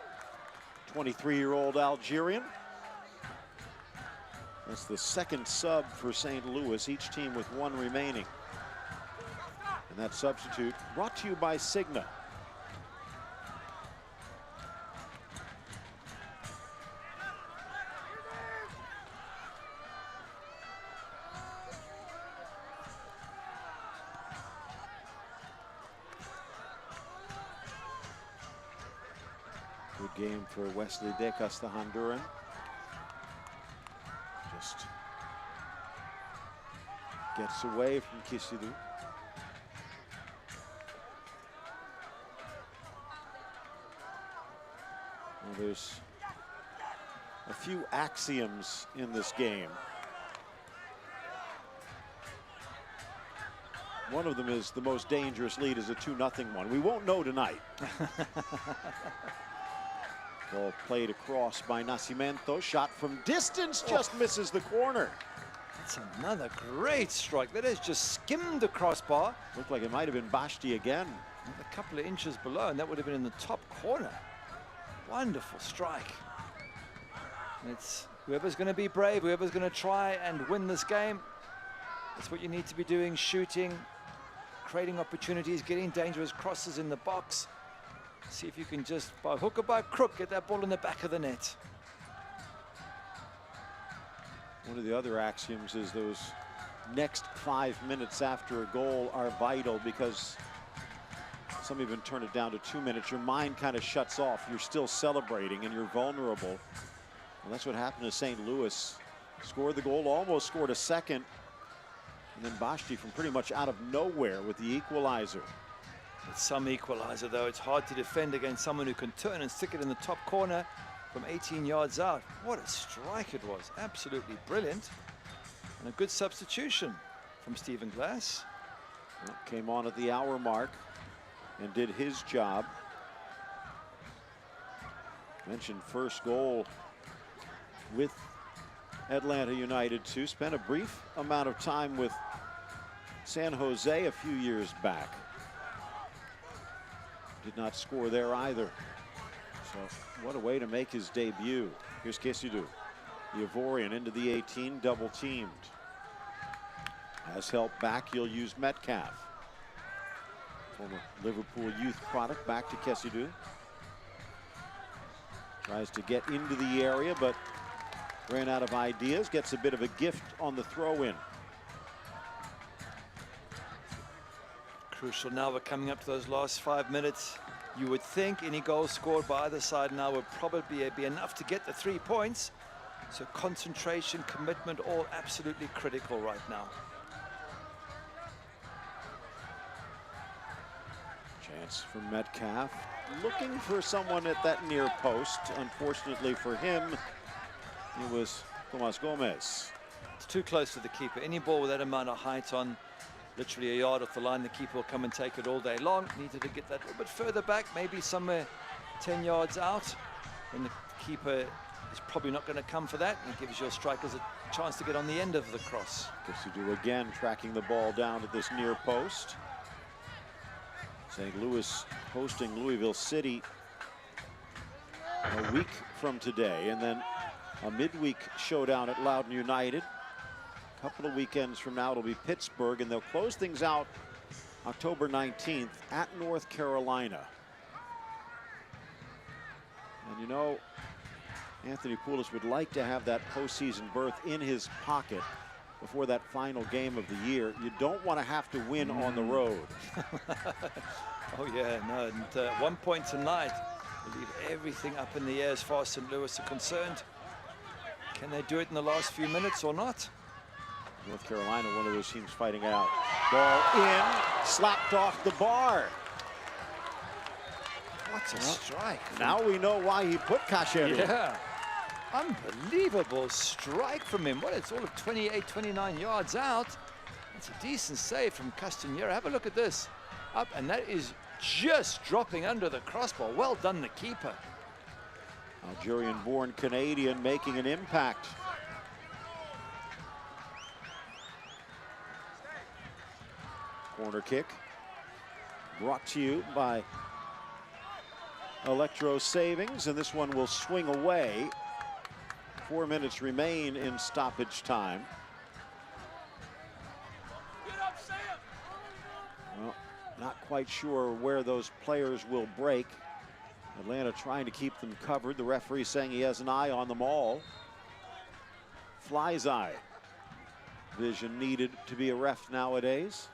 23-year-old Algerian. That's the second sub for St. Louis, each team with 1 remaining. And that substitute brought to you by Cigna. Good game for Wesley Decas, the Honduran. Just gets away from Kissidou. Well, there's a few axioms in this game. One of them is the most dangerous lead is a 2-0 one. We won't know tonight. Ball played across by Nascimento. Shot from distance, just misses the corner. That's another great strike. That has just skimmed the crossbar. Looked like it might have been Bashti again. A couple of inches below, and that would have been in the top corner. Wonderful strike. And it's whoever's going to be brave, whoever's going to try and win this game. That's what you need to be doing, shooting, creating opportunities, getting dangerous crosses in the box. See if you can just, by hook or by crook, get that ball in the back of the net. One of the other axioms is those next 5 minutes after a goal are vital, because some even turn it down to 2 minutes. Your mind kind of shuts off. You're still celebrating and you're vulnerable. Well, that's what happened to St. Louis. Scored the goal, almost scored a second. And then Bashti from pretty much out of nowhere with the equalizer. It's some equalizer, though. It's hard to defend against someone who can turn and stick it in the top corner from 18 yards out. What a strike it was. Absolutely brilliant. And a good substitution from Stephen Glass. Well, came on at the hour mark and did his job. Mentioned first goal with Atlanta United too. Spent a brief amount of time with San Jose a few years back. Did not score there either. So what a way to make his debut. Here's Kissidou. The Ivorian into the 18, double teamed. Has help back, he'll use Metcalf. Former Liverpool youth product back to Kessidou. Tries to get into the area, but ran out of ideas. Gets a bit of a gift on the throw-in. Crucial now, we're coming up to those last 5 minutes. You would think any goal scored by either side now would probably be enough to get the 3 points. So concentration, commitment, all absolutely critical right now. Chance for Metcalf. Looking for someone at that near post. Unfortunately for him, it was Tomas Gomez. It's too close to the keeper. Any ball with that amount of height on literally a yard off the line, the keeper will come and take it all day long. Needed to get that a little bit further back, maybe somewhere 10 yards out. And the keeper is probably not going to come for that. And it gives your strikers a chance to get on the end of the cross. Kessidou again tracking the ball down to this near post. St. Louis hosting Louisville City a week from today, and then a midweek showdown at Loudoun United. A couple of weekends from now it'll be Pittsburgh, and they'll close things out October 19th at North Carolina. And you know, Anthony Poulos would like to have that postseason berth in his pocket before that final game of the year. You don't want to have to win on the road. Oh yeah, no, and at one point tonight, we leave everything up in the air as far as St. Louis are concerned. Can they do it in the last few minutes or not? North Carolina, one of those teams fighting out. Ball in, slapped off the bar. What a strike. Now we know why he put Kasher in. Yeah. Unbelievable strike from him. What, it's all of 28, 29 yards out. It's a decent save from Castanera. Have a look at this. Up, and that is just dropping under the crossbar. Well done, the keeper. Algerian-born Canadian making an impact. Corner kick brought to you by Electro Savings, and this one will swing away. 4 minutes remain in stoppage time. Well, not quite sure where those players will break. Atlanta trying to keep them covered. The referee saying he has an eye on them all. Fly's eye vision needed to be a ref nowadays.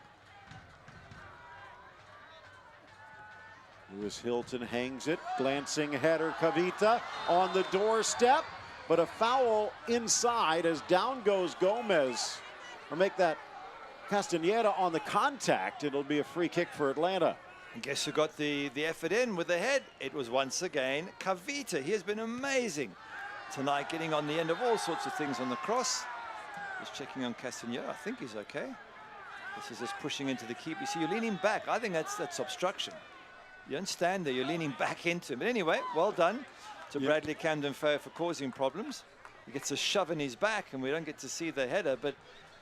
Lewis Hilton hangs it. Glancing header, Kavita on the doorstep. But a foul inside as down goes Gomez. Or make that Castaneda on the contact. It'll be a free kick for Atlanta. And guess who got the effort in with the head? It was once again Kavita. He has been amazing tonight, getting on the end of all sorts of things on the cross. Just checking on Castaneda. I think he's okay. This is just pushing into the keeper. You see, you're leaning back. I think that's obstruction. You don't stand there, you're leaning back into him. But anyway, well done to Bradley Camden Fair for causing problems. He gets a shove in his back and we don't get to see the header, but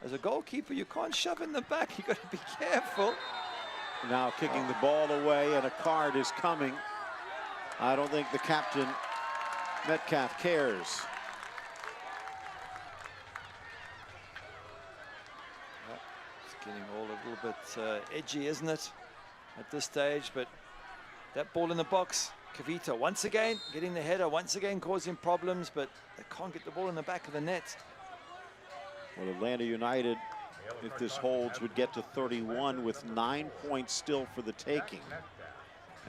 as a goalkeeper, you can't shove in the back. You've got to be careful. Now kicking the ball away and a card is coming. I don't think the captain, Metcalf, cares. It's getting all a little bit edgy, isn't it, at this stage? But that ball in the box, Kavita once again getting the header, once again causing problems, but they can't get the ball in the back of the net. Well, Atlanta United, if this holds, would get to 31 with 9 points still for the taking.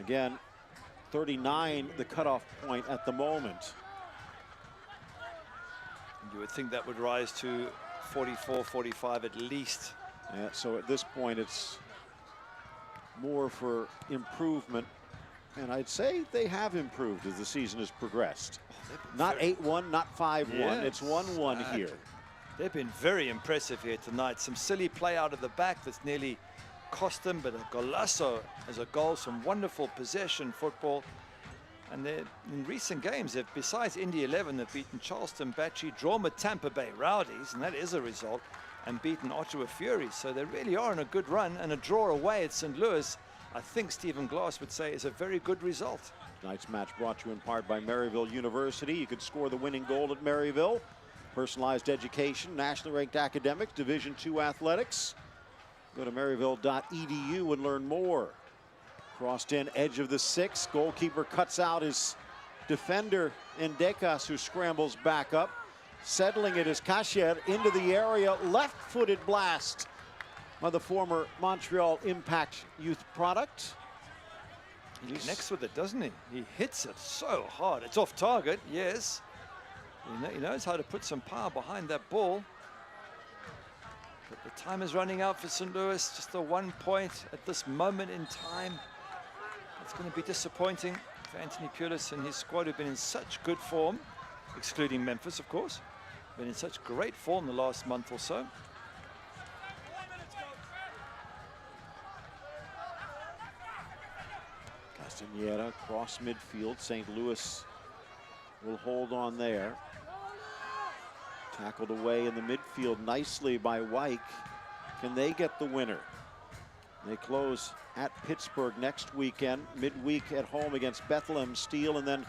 Again, 39 the cutoff point at the moment. You would think that would rise to 44, 45 at least. Yeah, so at this point it's more for improvement. And I'd say they have improved as the season has progressed. Not 8-1, not 5-1. Yes, it's 1-1 here. They've been very impressive here tonight. Some silly play out of the back that's nearly cost them, but a golazo as a goal, some wonderful possession football. And in recent games, besides Indy 11, they've beaten Charleston Battery, drawn with Tampa Bay Rowdies, and that is a result, and beaten Ottawa Fury. So they really are in a good run, and a draw away at St. Louis, I think Stephen Glass would say, is a very good result. Tonight's match brought to you in part by Maryville University. You could score the winning goal at Maryville. Personalized education, nationally ranked academics, Division II athletics. Go to maryville.edu and learn more. Crossed in, edge of the 6. Goalkeeper cuts out his defender Ndecas, who scrambles back up. Settling it is Kasher into the area. Left-footed blast by the former Montreal Impact youth product. He connects with it, doesn't he? He hits it so hard. It's off target, yes. He knows how to put some power behind that ball. But the time is running out for St. Louis. Just the 1 point at this moment in time. It's going to be disappointing for Anthony Pulis and his squad, who've been in such good form, excluding Memphis, of course. Been in such great form the last month or so. Castañeda cross midfield. St. Louis will hold on there. Tackled away in the midfield nicely by Wyke. Can they get the winner? They close at Pittsburgh next weekend, midweek at home against Bethlehem Steel, and then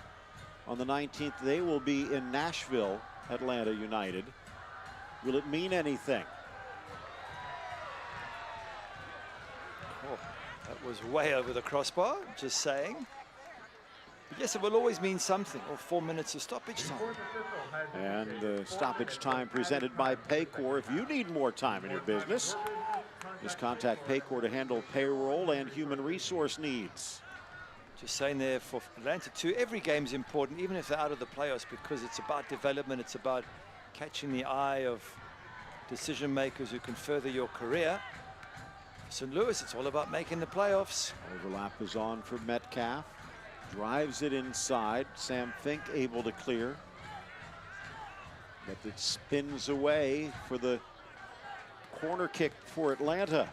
on the 19th they will be in Nashville, Atlanta United. Will it mean anything? Oh, that was way over the crossbar, just saying. But yes, it will always mean something, or 4 minutes of stoppage time. And the stoppage time presented by Paycor. If you need more time in your business, just contact Paycor to handle payroll and human resource needs. Just saying there for Atlanta too, every game is important, even if they're out of the playoffs, because it's about development, it's about catching the eye of decision makers who can further your career. For St. Louis, it's all about making the playoffs. Overlap is on for Metcalf. Drives it inside. Sam Fink able to clear. But it spins away for the corner kick for Atlanta.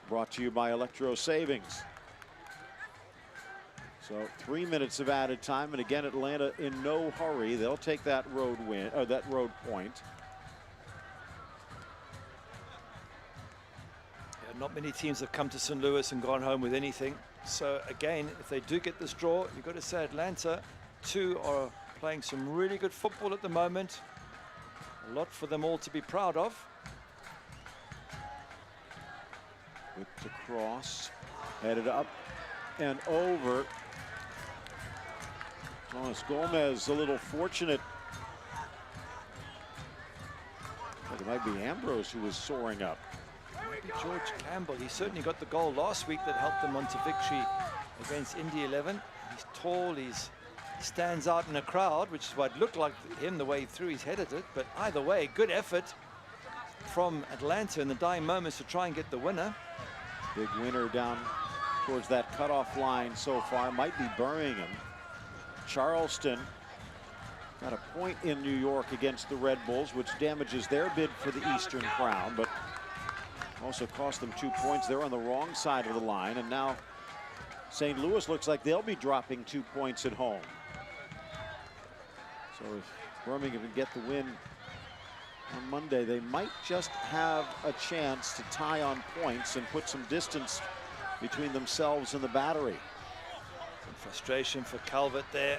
Brought to you by Electro Savings. So 3 minutes of added time, and again Atlanta in no hurry. They'll take that road win, or that road point. Yeah, not many teams have come to St. Louis and gone home with anything. So again, if they do get this draw, you've got to say Atlanta too are playing some really good football at the moment. A lot for them all to be proud of. With the cross, headed up and over. Thomas Gomez a little fortunate. It might be Ambrose who was soaring up. George Campbell, he certainly got the goal last week that helped them onto victory against Indy 11. He's tall, he stands out in a crowd, which is what looked like him the way through. He's headed it, but either way, good effort from Atlanta in the dying moments to try and get the winner. Big winner down towards that cutoff line so far. Might be Birmingham. Charleston got a point in New York against the Red Bulls, which damages their bid for the Eastern Crown, but also cost them 2 points. They're on the wrong side of the line, and now St. Louis looks like they'll be dropping 2 points at home. So if Birmingham can get the win on Monday, they might just have a chance to tie on points and put some distance between themselves and the Battery. Some frustration for Calvert there.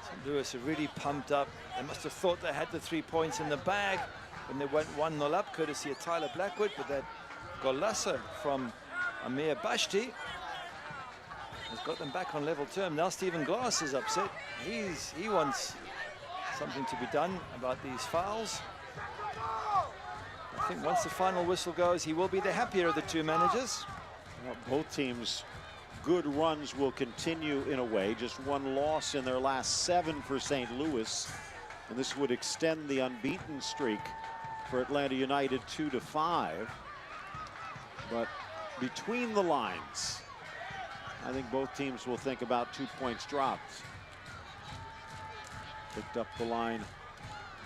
St. Louis are really pumped up. They must have thought they had the 3 points in the bag when they went 1-0 up, courtesy of Tyler Blackwood, but that golasa from Amir Bashti has got them back on level term. Now Stephen Glass is upset. He wants something to be done about these fouls. I think once the final whistle goes, he will be the happier of the two managers. Well, both teams' good runs will continue in a way. Just one loss in their last 7 for St. Louis, and this would extend the unbeaten streak for Atlanta United 2-5. But between the lines, I think both teams will think about 2 points dropped. Picked up the line.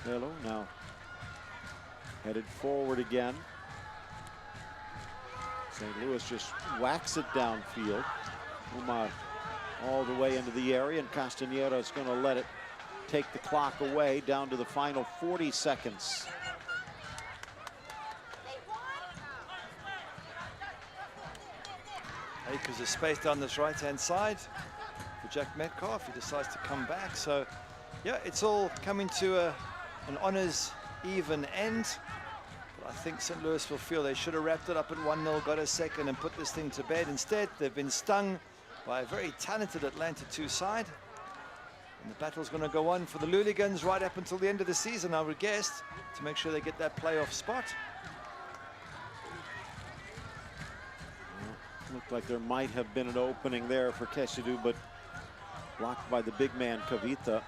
Hello, now headed forward again. St. Louis just whacks it downfield. Umar all the way into the area, and Castañeda is going to let it take the clock away down to the final 40 seconds. Acres of space down this right-hand side for Jack Metcalf. He decides to come back, so Yeah, it's all coming to an honors even end. But I think St. Louis will feel they should have wrapped it up at 1-0, got a second, and put this thing to bed. Instead, they've been stung by a very talented Atlanta 2 side. And the battle's going to go on for the Luligans right up until the end of the season, I would guess, to make sure they get that playoff spot. Looked like there might have been an opening there for Kesidou, but blocked by the big man Kavita,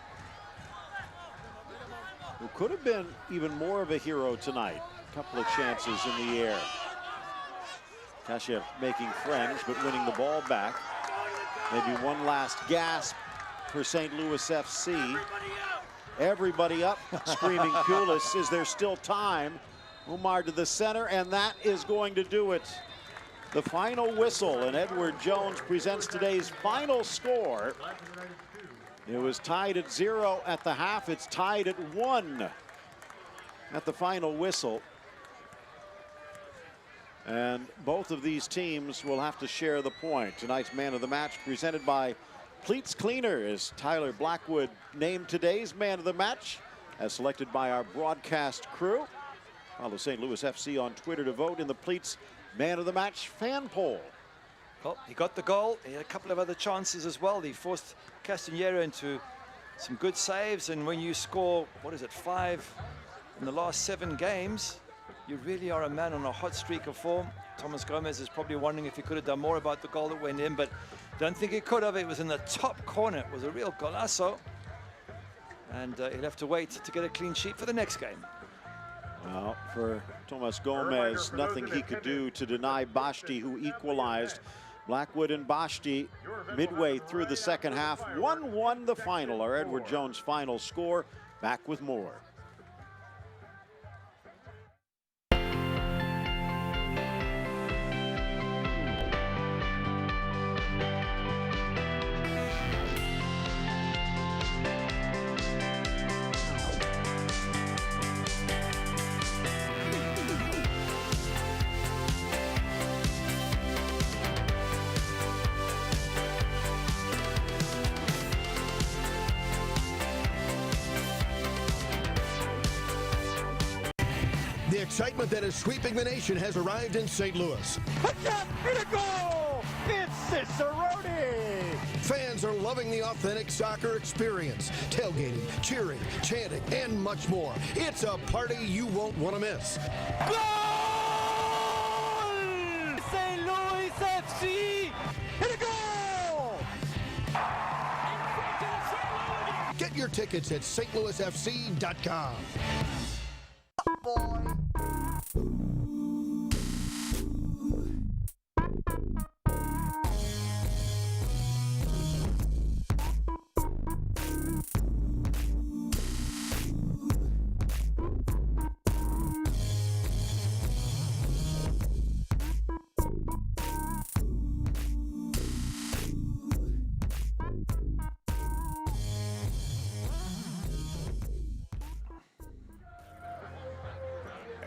who could have been even more of a hero tonight. A couple of chances in the air. Kashev making friends, but winning the ball back. Maybe one last gasp for St. Louis FC. Everybody up, screaming Pulis. Is there still time? Umar to the center, and that is going to do it. The final whistle, and Edward Jones presents today's final score. It was tied at 0 at the half. It's tied at 1 at the final whistle. And both of these teams will have to share the point. Tonight's man of the match presented by Pleats Cleaner is Tyler Blackwood named today's man of the match as selected by our broadcast crew. Follow St. Louis FC on Twitter to vote in the Pleats Man of the Match fan poll. Well, he got the goal. He had a couple of other chances as well. He forced Castanheira into some good saves. And when you score, what is it, 5 in the last 7 games, you really are a man on a hot streak of form. Thomas Gomez is probably wondering if he could have done more about the goal that went in, but don't think he could have. It was in the top corner. It was a real golazo. And he'll have to wait to get a clean sheet for the next game. Well, for Tomas Gomez, nothing he could do to deny Bashti, who equalized. Blackwood and Bashti midway through the second half. 1-1 the final. Our Edward Jones final score. Back with more. The excitement that is sweeping the nation has arrived in St. Louis. And a goal! It's Cicerone! Fans are loving the authentic soccer experience. Tailgating, cheering, chanting, and much more. It's a party you won't want to miss. Goal! St. Louis FC! And a goal! Get your tickets at stlouisfc.com.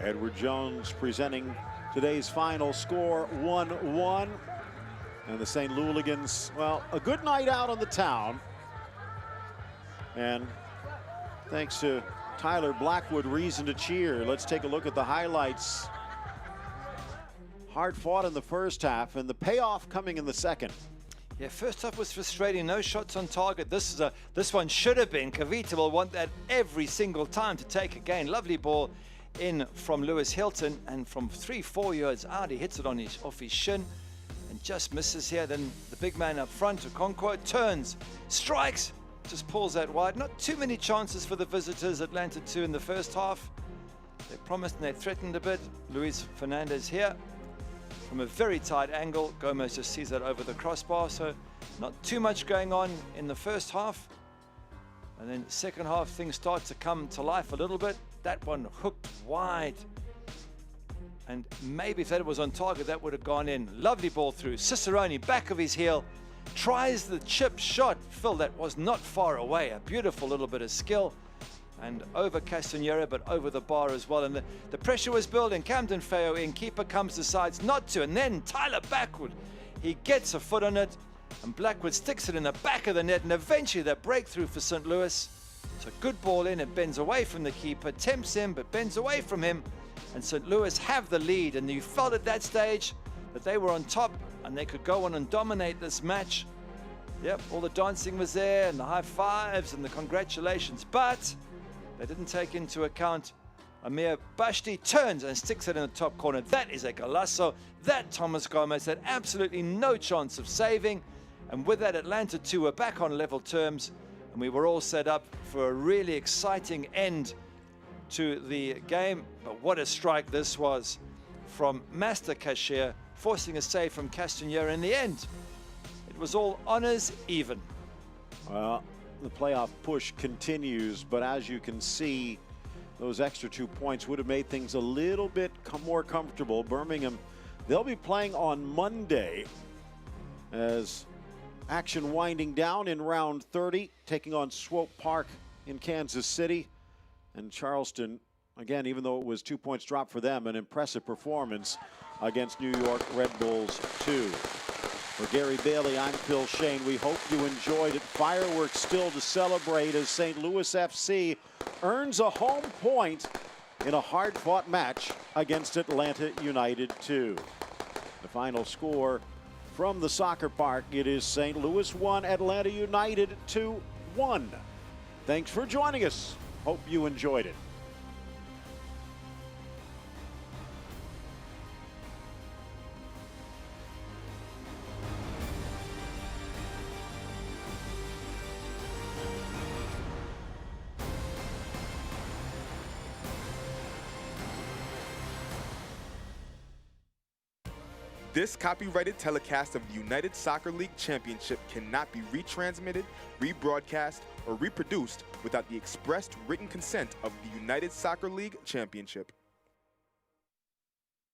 Edward Jones presenting today's final score, 1-1. And the St. Louligans, well, a good night out on the town. And thanks to Tyler Blackwood, reason to cheer. Let's take a look at the highlights. Hard fought in the first half, and the payoff coming in the second. Yeah, first half was frustrating. No shots on target. This one should have been. Kavita will want that every single time to take a gain. Lovely ball in from Lewis Hilton, and from 3-4 yards out he hits it on off his shin and just misses here. Then the big man up front, Okonkwo, turns, strikes, just pulls that wide. Not too many chances for the visitors. Atlanta 2 in the first half. They promised and they threatened a bit. Luis Fernandez here from a very tight angle. Gomez just sees that over the crossbar, so not too much going on in the first half. And then second half things start to come to life a little bit. That one hooked wide. And maybe if that was on target, that would have gone in. Lovely ball through. Cicerone, back of his heel, tries the chip shot. Phil, that was not far away. A beautiful little bit of skill. And over Castanheira, but over the bar as well. And the pressure was building. Camden Feo in. Keeper comes, decides not to. And then Tyler Blackwood, he gets a foot on it. And Blackwood sticks it in the back of the net. And eventually that breakthrough for St. Louis. It's a good ball in, it bends away from the keeper, tempts him, but bends away from him. And St. Louis have the lead, and you felt at that stage that they were on top and they could go on and dominate this match. Yep, all the dancing was there and the high fives and the congratulations, but they didn't take into account Amir Bashti turns and sticks it in the top corner. That is a golazo. That Thomas Gomez had absolutely no chance of saving. And with that, Atlanta 2 were back on level terms, and we were all set up for a really exciting end to the game. But what a strike this was from Master Cashier, forcing a save from Castagnera in the end. It was all honors even. Well, the playoff push continues, but as you can see, those extra 2 points would have made things a little bit more comfortable. Birmingham, they'll be playing on Monday as action winding down in round 30, taking on Swope Park in Kansas City. And Charleston, again, even though it was 2 points dropped for them, an impressive performance against New York Red Bulls 2. For Gary Bailey, I'm Phil Shane. We hope you enjoyed it. Fireworks still to celebrate as St. Louis FC earns a home point in a hard-fought match against Atlanta United 2. The final score from the soccer park, it is St. Louis 1, Atlanta United 2-1. Thanks for joining us. Hope you enjoyed it. This copyrighted telecast of the United Soccer League Championship cannot be retransmitted, rebroadcast, or reproduced without the expressed written consent of the United Soccer League Championship.